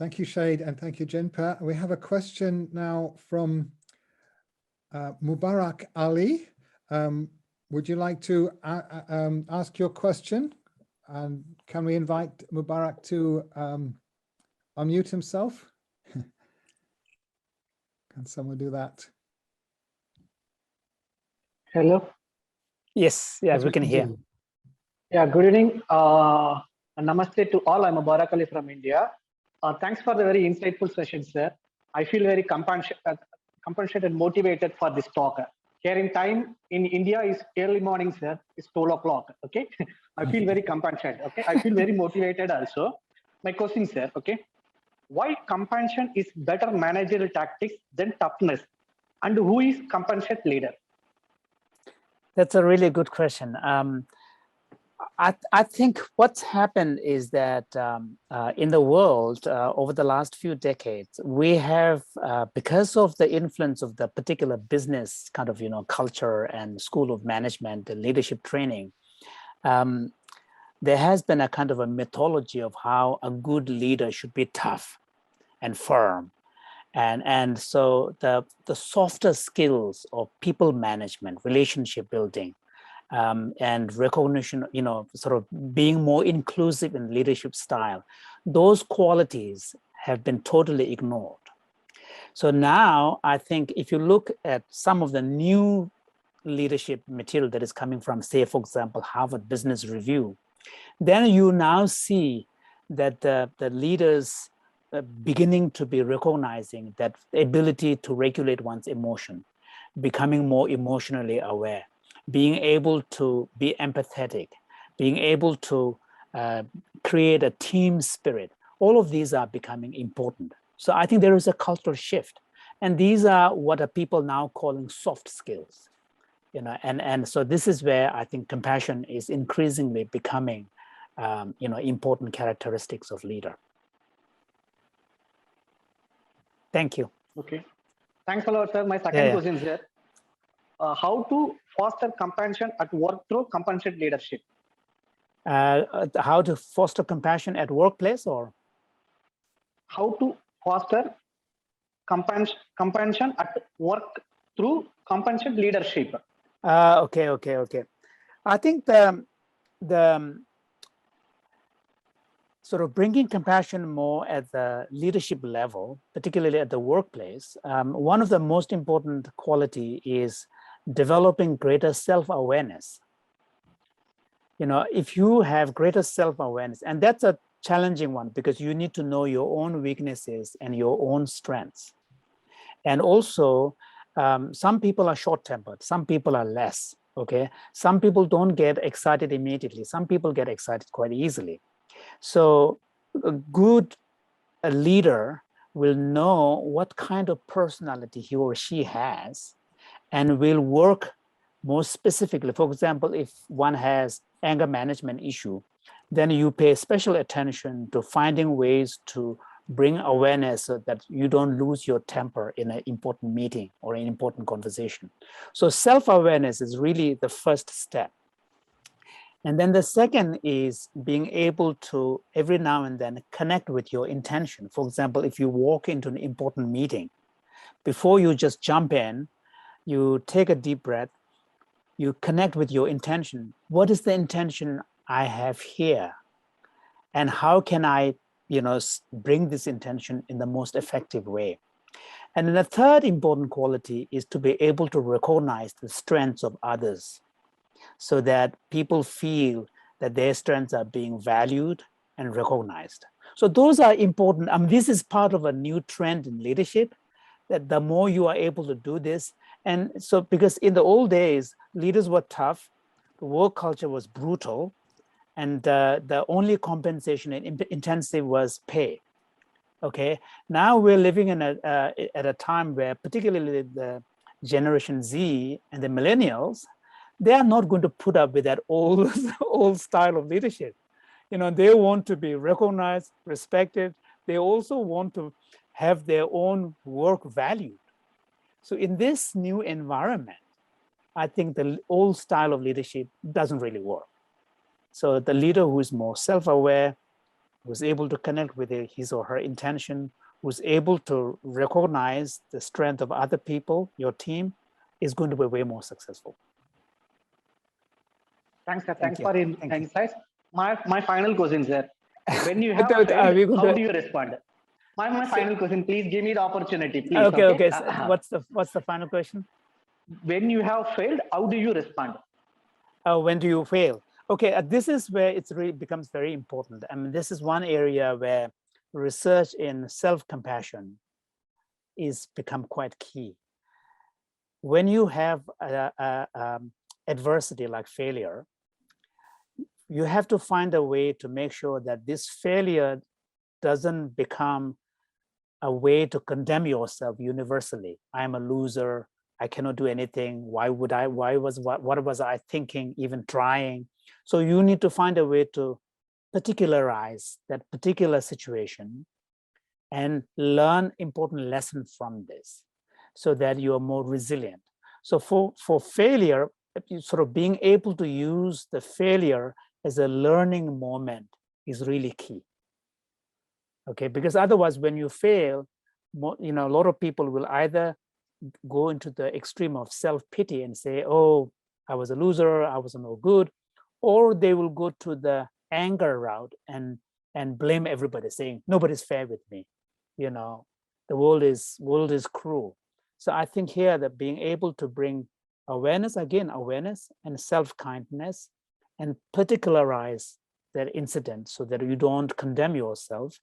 Thank you, Shade, and thank you, Jinpa. We have a question now from Mubarak Ali. Would you like to ask your question? And can we invite Mubarak to unmute himself? Can someone do that? Hello. Yes, yes, we can hear. Yeah, good evening. Namaste to all. I'm Mubarak Ali from India. Thanks for the very insightful session, sir. I feel very compassionate and motivated for this talk. Here in time in India is early morning, sir. It's 12 o'clock. Okay. I feel very compassionate. Okay. I feel very motivated also. My question, sir. Okay. Why compassion is better managerial tactics than toughness? And who is compassionate leader? That's a really good question. I think what's happened is that in the world over the last few decades, we have, because of the influence of the particular business kind of, culture and school of management and leadership training, there has been a kind of a mythology of how a good leader should be tough and firm. And so the softer skills of people management, relationship building, and recognition, sort of being more inclusive in leadership style, those qualities have been totally ignored. So now I think if you look at some of the new leadership material that is coming from, say, for example, Harvard Business Review, then you now see that the leaders beginning to be recognizing that ability to regulate one's emotion, becoming more emotionally aware, being able to be empathetic, being able to create a team spirit. All of these are becoming important. So I think there is a cultural shift. And these are what are people now calling soft skills. And so this is where I think compassion is increasingly becoming important characteristics of leader. Thank you. Okay. Thanks a lot, sir. My second question is here. How to foster compassion at work through compassionate leadership? How to foster compassion at workplace, or? How to foster compassion at work through compassionate leadership? Okay. I think the sort of bringing compassion more at the leadership level, particularly at the workplace, one of the most important quality is developing greater self-awareness. If you have greater self-awareness, and that's a challenging one because you need to know your own weaknesses and your own strengths. And also, some people are short-tempered, some people are less, okay? Some people don't get excited immediately. Some people get excited quite easily. So a good leader will know what kind of personality he or she has and will work more specifically. For example, if one has anger management issue, then you pay special attention to finding ways to bring awareness so that you don't lose your temper in an important meeting or an important conversation. So self-awareness is really the first step. And then the second is being able to every now and then connect with your intention. For example, if you walk into an important meeting, before you just jump in, you take a deep breath, you connect with your intention. What is the intention I have here? And how can I, bring this intention in the most effective way? And then the third important quality is to be able to recognize the strengths of others, so that people feel that their strengths are being valued and recognized. So those are important. This is part of a new trend in leadership, that the more you are able to do this. And so, because in the old days, leaders were tough, the work culture was brutal, and the only compensation and intensive was pay. Okay, now we're living at a time where particularly the Generation Z and the millennials, they are not going to put up with that old style of leadership. They want to be recognized, respected. They also want to have their own work valued. So in this new environment, I think the old style of leadership doesn't really work. So the leader who is more self-aware, who's able to connect with his or her intention, who's able to recognize the strength of other people, your team, is going to be way more successful. Thanks, sir. Thanks for your Thank you. insights. My final question, sir. When you have Are failed, we going how to- do you respond? My final question, please give me the opportunity, please. Okay. So what's the final question? When you have failed, how do you respond? When do you fail? Okay, this is where it really becomes very important. I mean, this is one area where research in self-compassion is become quite key. When you have adversity like failure, you have to find a way to make sure that this failure doesn't become a way to condemn yourself universally. I'm a loser. I cannot do anything. Why would I? What was I thinking, even trying? So you need to find a way to particularize that particular situation and learn important lessons from this so that you are more resilient. So for failure, sort of being able to use the failure as a learning moment is really key. Okay, because otherwise when you fail, a lot of people will either go into the extreme of self-pity and say, oh, I was a loser, I was no good, or they will go to the anger route and blame everybody, saying nobody's fair with me. The world is cruel. So I think here that being able to bring awareness and self-kindness and particularize that incident so that you don't condemn yourself,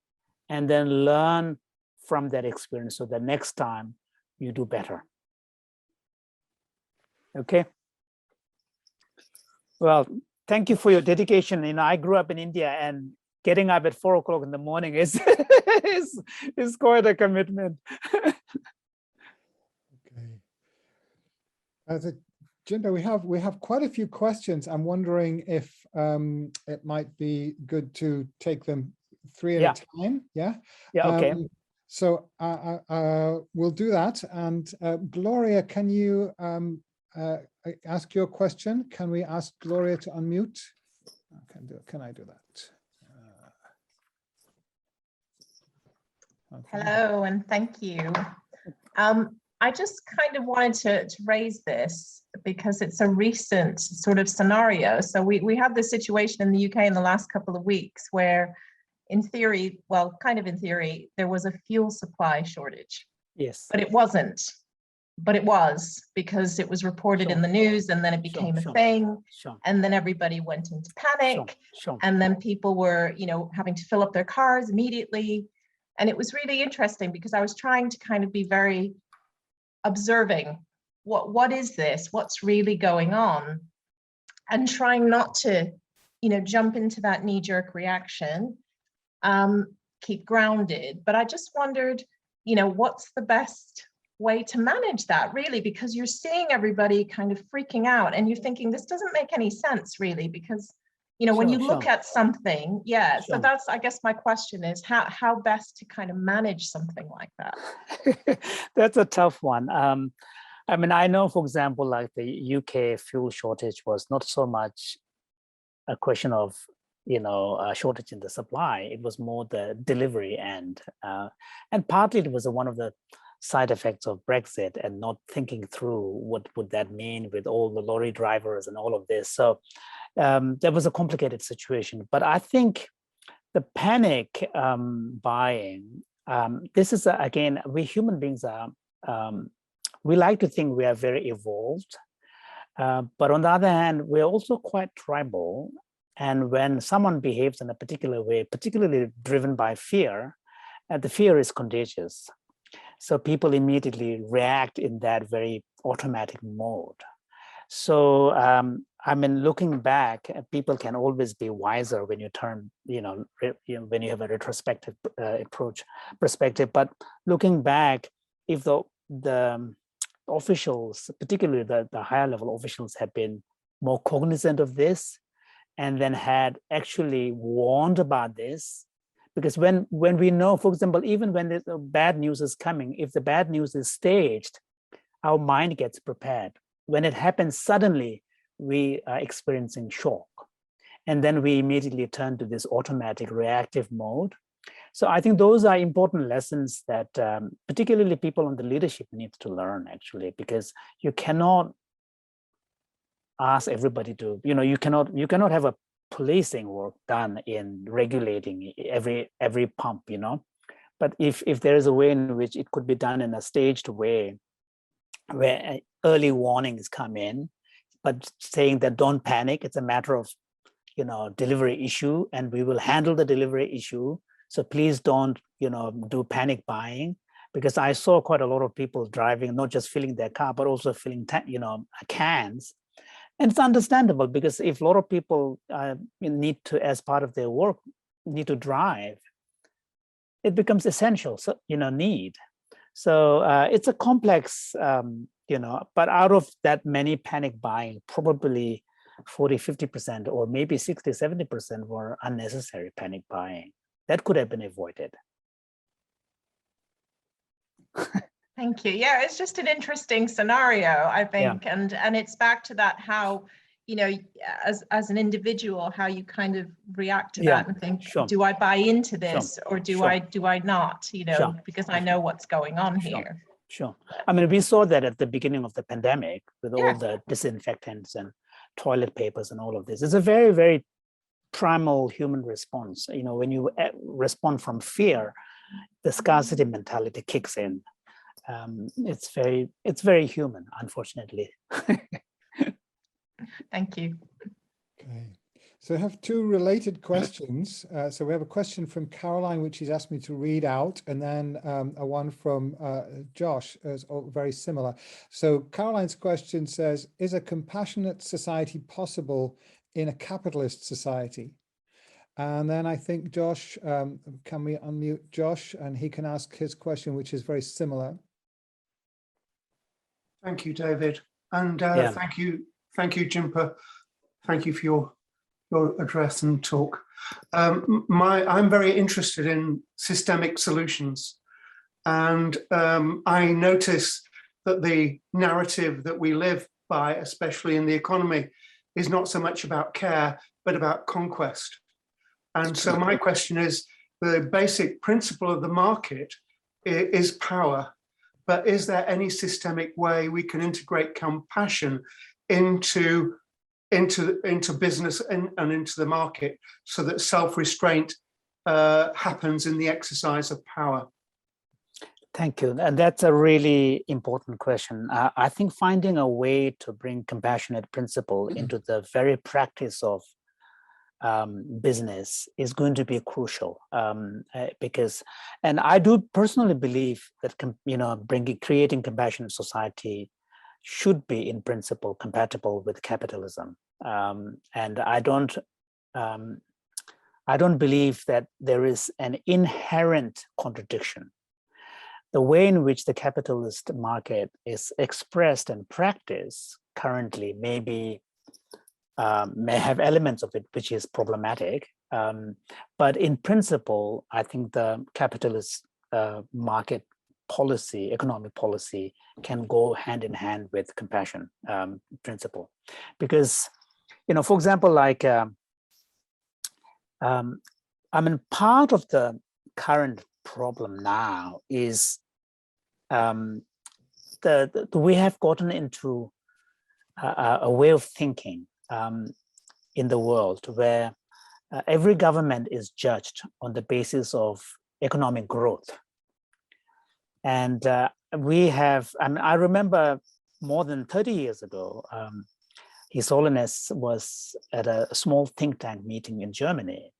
and then learn from that experience so that next time you do better. Okay. Well, thank you for your dedication. I grew up in India, and getting up at 4 o'clock in the morning is quite a commitment. Okay. Jinpa, we have quite a few questions. I'm wondering if it might be good to take them three at a time. Yeah. Yeah. Okay. So we'll do that. And Gloria, can you ask your question? Can we ask Gloria to unmute? Can I do that? Okay. Hello, and thank you. I just kind of wanted to raise this because it's a recent sort of scenario. So we have this situation in the UK in the last couple of weeks where, in theory, well, kind of in theory, there was a fuel supply shortage. Yes. But it wasn't. But it was, because it was reported in the news, and then it became a thing. And then everybody went into panic. And then people were, having to fill up their cars immediately. And it was really interesting because I was trying to kind of be very observing what is this, what's really going on, and trying not to jump into that knee-jerk reaction, keep grounded. But I just wondered, what's the best way to manage that, really, because you're seeing everybody kind of freaking out and you're thinking this doesn't make any sense, really, because when you look at something, so that's, I guess my question is how best to kind of manage something like that. That's a tough one. I mean, I know, for example, like the UK fuel shortage was not so much a question of, a shortage in the supply. It was more the delivery end. And partly it was one of the side effects of Brexit and not thinking through what would that mean with all the lorry drivers and all of this. So there was a complicated situation. But I think the panic buying, this is, again, we human beings are, we like to think we are very evolved. But on the other hand, we're also quite tribal. And when someone behaves in a particular way, particularly driven by fear, the fear is contagious. So people immediately react in that very automatic mode. So, I mean, looking back, people can always be wiser when you turn, when you have a retrospective perspective. But looking back, if the officials, particularly the higher level officials, had been more cognizant of this, and then had actually warned about this, because when we know, for example, even when the bad news is coming, if the bad news is staged, our mind gets prepared. When it happens suddenly, we are experiencing shock. And then we immediately turn to this automatic reactive mode. So I think those are important lessons that particularly people in the leadership need to learn, actually, because you cannot ask everybody to, you cannot have a policing work done in regulating every pump, But if there is a way in which it could be done in a staged way, where early warnings come in, but saying that don't panic, it's a matter of, delivery issue, and we will handle the delivery issue. So please don't, do panic buying, because I saw quite a lot of people driving, not just filling their car, but also filling, cans. And it's understandable, because if a lot of people need to, as part of their work, need to drive, it becomes essential, so, need. So it's a complex, but out of that many panic buying, probably 40, 50%, or maybe 60, 70% were unnecessary panic buying. That could have been avoided. Thank you. Yeah, it's just an interesting scenario, I think. Yeah. And it's back to that, how, as an individual, how you kind of react to that and think, do I buy into this or do I not, because I know what's going on here. Sure. I mean, we saw that at the beginning of the pandemic with all the disinfectants and toilet papers and all of this. It's a very, very primal human response. When you respond from fear, the scarcity mentality kicks in. It's very human, unfortunately. Thank you. Okay, so I have two related questions. So we have a question from Caroline, which she's asked me to read out, and then a one from Josh, is very similar. So Caroline's question says, is a compassionate society possible in a capitalist society? And then I think Josh, can we unmute Josh, and he can ask his question, which is very similar. Thank you, David. And thank you, Jinpa. Thank you for your address and talk. I'm very interested in systemic solutions. And I notice that the narrative that we live by, especially in the economy, is not so much about care, but about conquest. And so my question is, the basic principle of the market is power, but is there any systemic way we can integrate compassion into business and into the market, so that self-restraint happens in the exercise of power? Thank you. And that's a really important question. I think finding a way to bring compassionate principle into the very practice of business is going to be crucial, because, and I do personally believe that, creating compassionate society should be in principle compatible with capitalism. And I don't believe that there is an inherent contradiction. The way in which the capitalist market is expressed and practiced currently may have elements of it which is problematic, but in principle, I think the capitalist market policy, economic policy, can go hand in hand with compassion principle, because, for example, like part of the current problem now is we have gotten into a way of thinking in the world where every government is judged on the basis of economic growth. And I remember more than 30 years ago, His Holiness was at a small think tank meeting in Germany.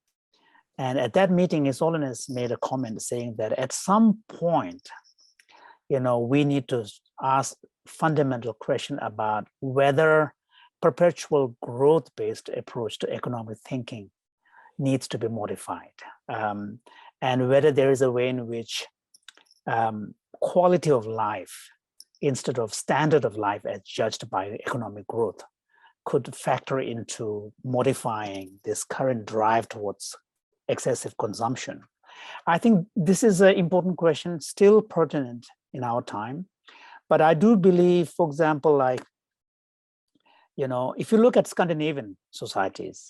And at that meeting, His Holiness made a comment saying that at some point, we need to ask fundamental question about whether perpetual growth-based approach to economic thinking needs to be modified, and whether there is a way in which quality of life instead of standard of life as judged by economic growth could factor into modifying this current drive towards excessive consumption. I think this is an important question, still pertinent in our time. But I do believe, for example, like, if you look at Scandinavian societies,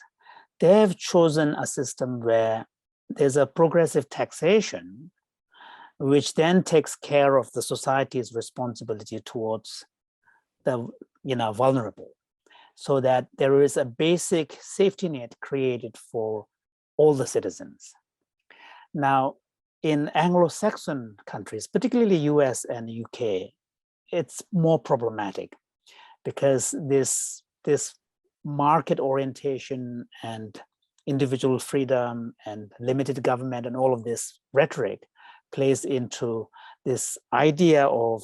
they've chosen a system where there's a progressive taxation, which then takes care of the society's responsibility towards the vulnerable, so that there is a basic safety net created for all the citizens. Now, in Anglo-Saxon countries, particularly US and UK, it's more problematic because this market orientation and individual freedom and limited government and all of this rhetoric plays into this idea of,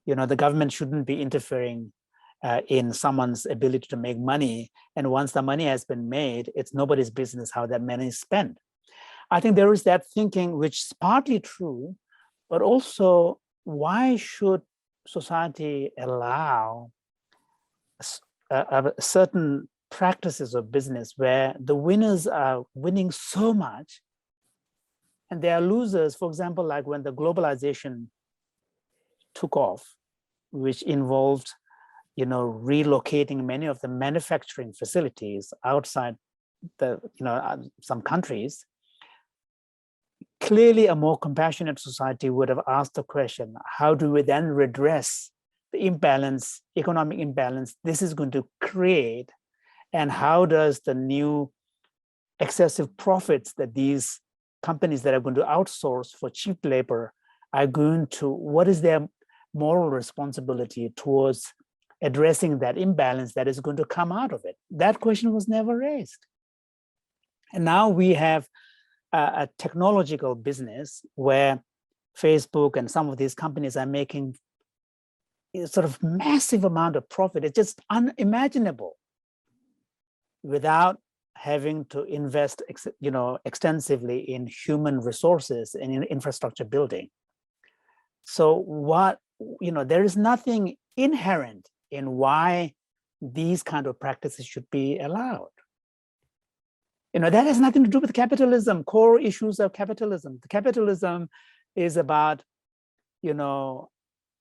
the government shouldn't be interfering in someone's ability to make money. And once the money has been made, it's nobody's business how that money is spent. I think there is that thinking, which is partly true, but also why should society allow certain practices of business where the winners are winning so much and they are losers? For example, like when the globalization took off, which involved, relocating many of the manufacturing facilities outside the, some countries, clearly a more compassionate society would have asked the question, how do we then redress the imbalance, economic imbalance this is going to create? And how does the new excessive profits that these companies that are going to outsource for cheap labor are going to, what is their moral responsibility towards addressing that imbalance that is going to come out of it? That question was never raised. And now we have a technological business where Facebook and some of these companies are making a sort of massive amount of profit. It's just unimaginable without having to invest, extensively in human resources and in infrastructure building. So there is nothing inherent in why these kind of practices should be allowed. That has nothing to do with capitalism, core issues of capitalism. The capitalism is about,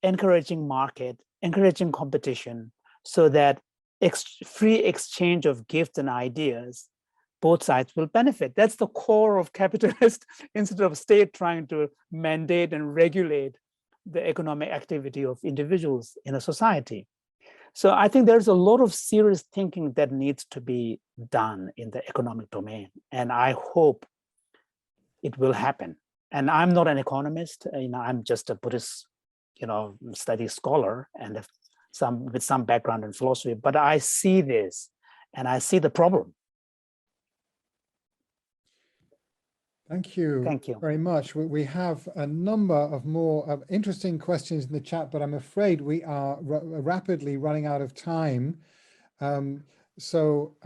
encouraging market, encouraging competition, so that free exchange of gifts and ideas, both sides will benefit. That's the core of capitalist, instead of state trying to mandate and regulate the economic activity of individuals in a society. So I think there's a lot of serious thinking that needs to be done in the economic domain. And I hope it will happen. And I'm not an economist, I'm just a Buddhist, study scholar and with some background in philosophy, but I see this and I see the problem. Thank you. Thank you very much. We have a number of more interesting questions in the chat, but I'm afraid we are rapidly running out of time. So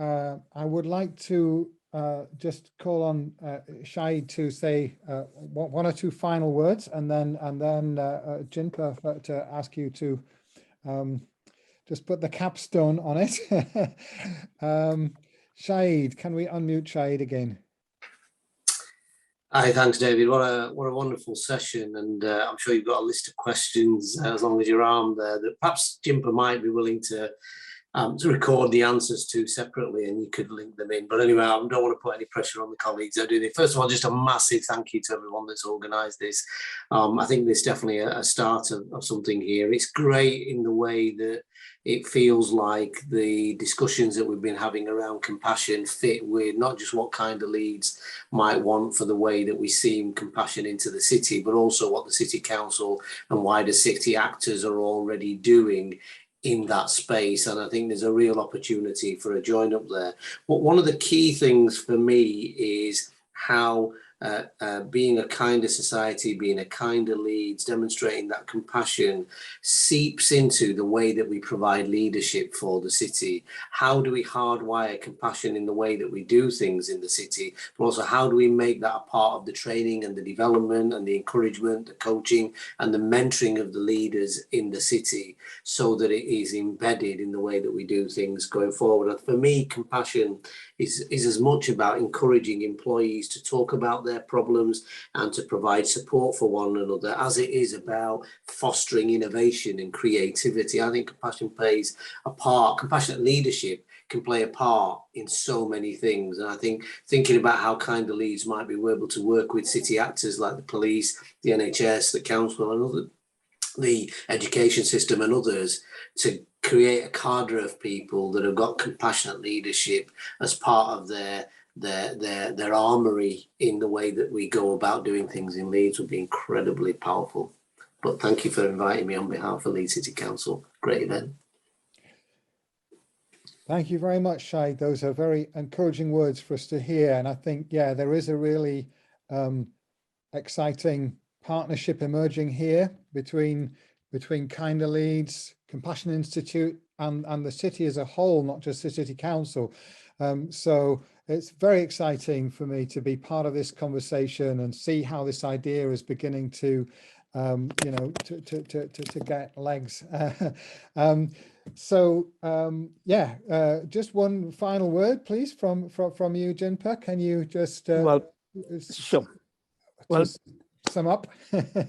I would like to just call on Shaib to say one or two final words, and then Jinpa to ask you to just put the capstone on it. Shaib, can we unmute Shaib again? Hi, thanks, David. What a wonderful session, and I'm sure you've got a list of questions as long as your arm there that perhaps Jinpa might be willing to record the answers to separately, and you could link them in. But anyway, I don't want to put any pressure on the colleagues that are doing it. First of all, just a massive thank you to everyone that's organised this. I think there's definitely a start of something here. It's great in the way that it feels like the discussions that we've been having around compassion fit with not just what kind of leads might want for the way that we see compassion into the city, but also what the city council and wider city actors are already doing in that space. And I think there's a real opportunity for a join up there. But one of the key things for me is how being a kinder society, being a kinder leads, demonstrating that compassion seeps into the way that we provide leadership for the city. How do we hardwire compassion in the way that we do things in the city? But also, how do we make that a part of the training and the development and the encouragement, the coaching and the mentoring of the leaders in the city, so that it is embedded in the way that we do things going forward? And for me, compassion is as much about encouraging employees to talk about their problems and to provide support for one another, as it is about fostering innovation and creativity. I think compassion plays a part, compassionate leadership can play a part in so many things. And I think thinking about how Kinder Leeds might be able to work with city actors like the police, the NHS, the council and other, the education system and others, to create a cadre of people that have got compassionate leadership as part of their armory in the way that we go about doing things in Leeds would be incredibly powerful. But thank you for inviting me on behalf of Leeds City Council. Great event. Thank you very much, Shaib. Those are very encouraging words for us to hear. And I think, yeah, there is a really exciting partnership emerging here between Kinder Leeds, Compassion Institute and the city as a whole, not just the City Council. So it's very exciting for me to be part of this conversation and see how this idea is beginning to, you know, to get legs. Yeah, just one final word, please, from you, Jinpa. Can you just well, sure. Well, sum up?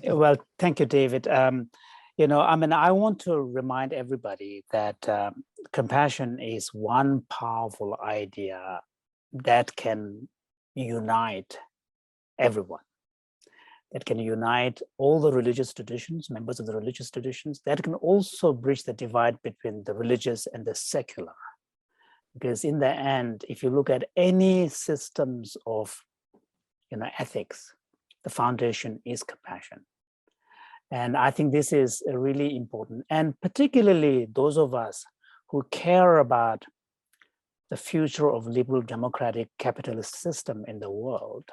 Well, thank you, David. You know, I mean, I want to remind everybody that compassion is one powerful idea that can unite everyone, that can unite all the religious traditions, members of the religious traditions, that can also bridge the divide between the religious and the secular. Because in the end, if you look at any systems of, you know, ethics, the foundation is compassion. And I think this is really important. And particularly those of us who care about the future of liberal democratic capitalist system in the world,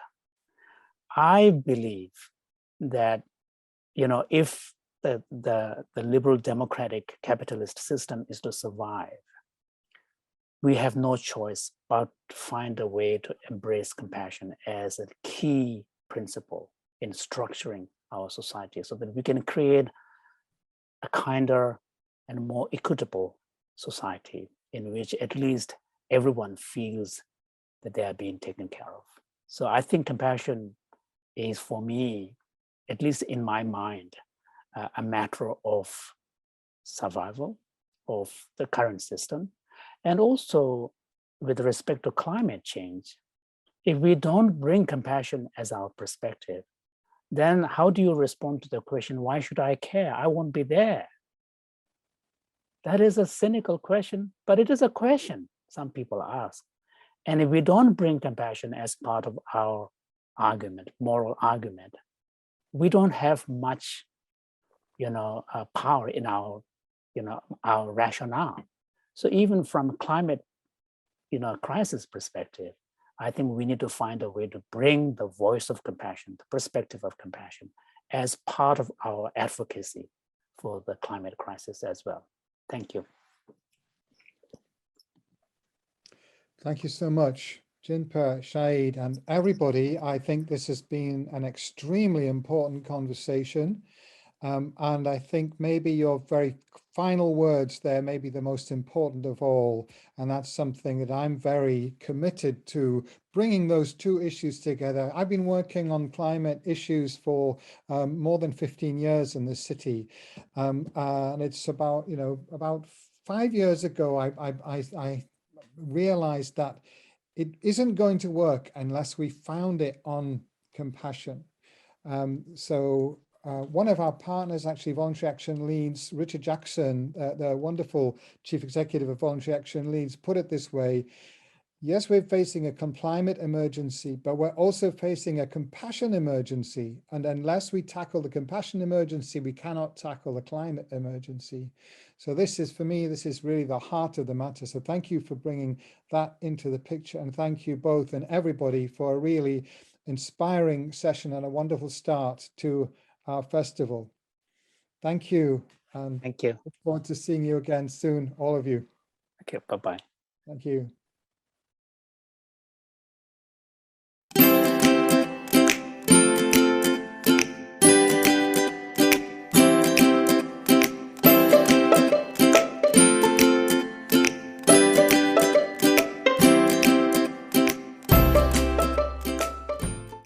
I believe that, you know, if the liberal democratic capitalist system is to survive, we have no choice but to find a way to embrace compassion as a key principle in structuring our society so that we can create a kinder and more equitable society in which at least everyone feels that they are being taken care of. So I think compassion is, for me, at least in my mind, a matter of survival of the current system. And also with respect to climate change, if we don't bring compassion as our perspective, then how do you respond to the question, why should I care? I won't be there. That is a cynical question, but it is a question some people ask. And if we don't bring compassion as part of our argument, moral argument, we don't have much, you know, power in our, you know, our rationale. So even from climate, you know, crisis perspective, I think we need to find a way to bring the voice of compassion, the perspective of compassion, as part of our advocacy for the climate crisis as well. Thank you. Thank you so much, Jinpa, Shaib, and everybody. I think this has been an extremely important conversation. And I think maybe your very final words there may be the most important of all. And that's something that I'm very committed to, bringing those two issues together. I've been working on climate issues for more than 15 years in the city. And it's about, you know, about 5 years ago, I realized that it isn't going to work unless we found it on compassion. One of our partners, actually, Voluntary Action Leeds, Richard Jackson, the wonderful chief executive of Voluntary Action Leeds, put it this way: yes, we're facing a climate emergency, but we're also facing a compassion emergency. And unless we tackle the compassion emergency, we cannot tackle the climate emergency. So this is, for me, this is really the heart of the matter. So thank you for bringing that into the picture. And thank you both and everybody for a really inspiring session and a wonderful start to our festival. Thank you. And thank you. Look forward to seeing you again soon, all of you. Okay, bye-bye. Thank you.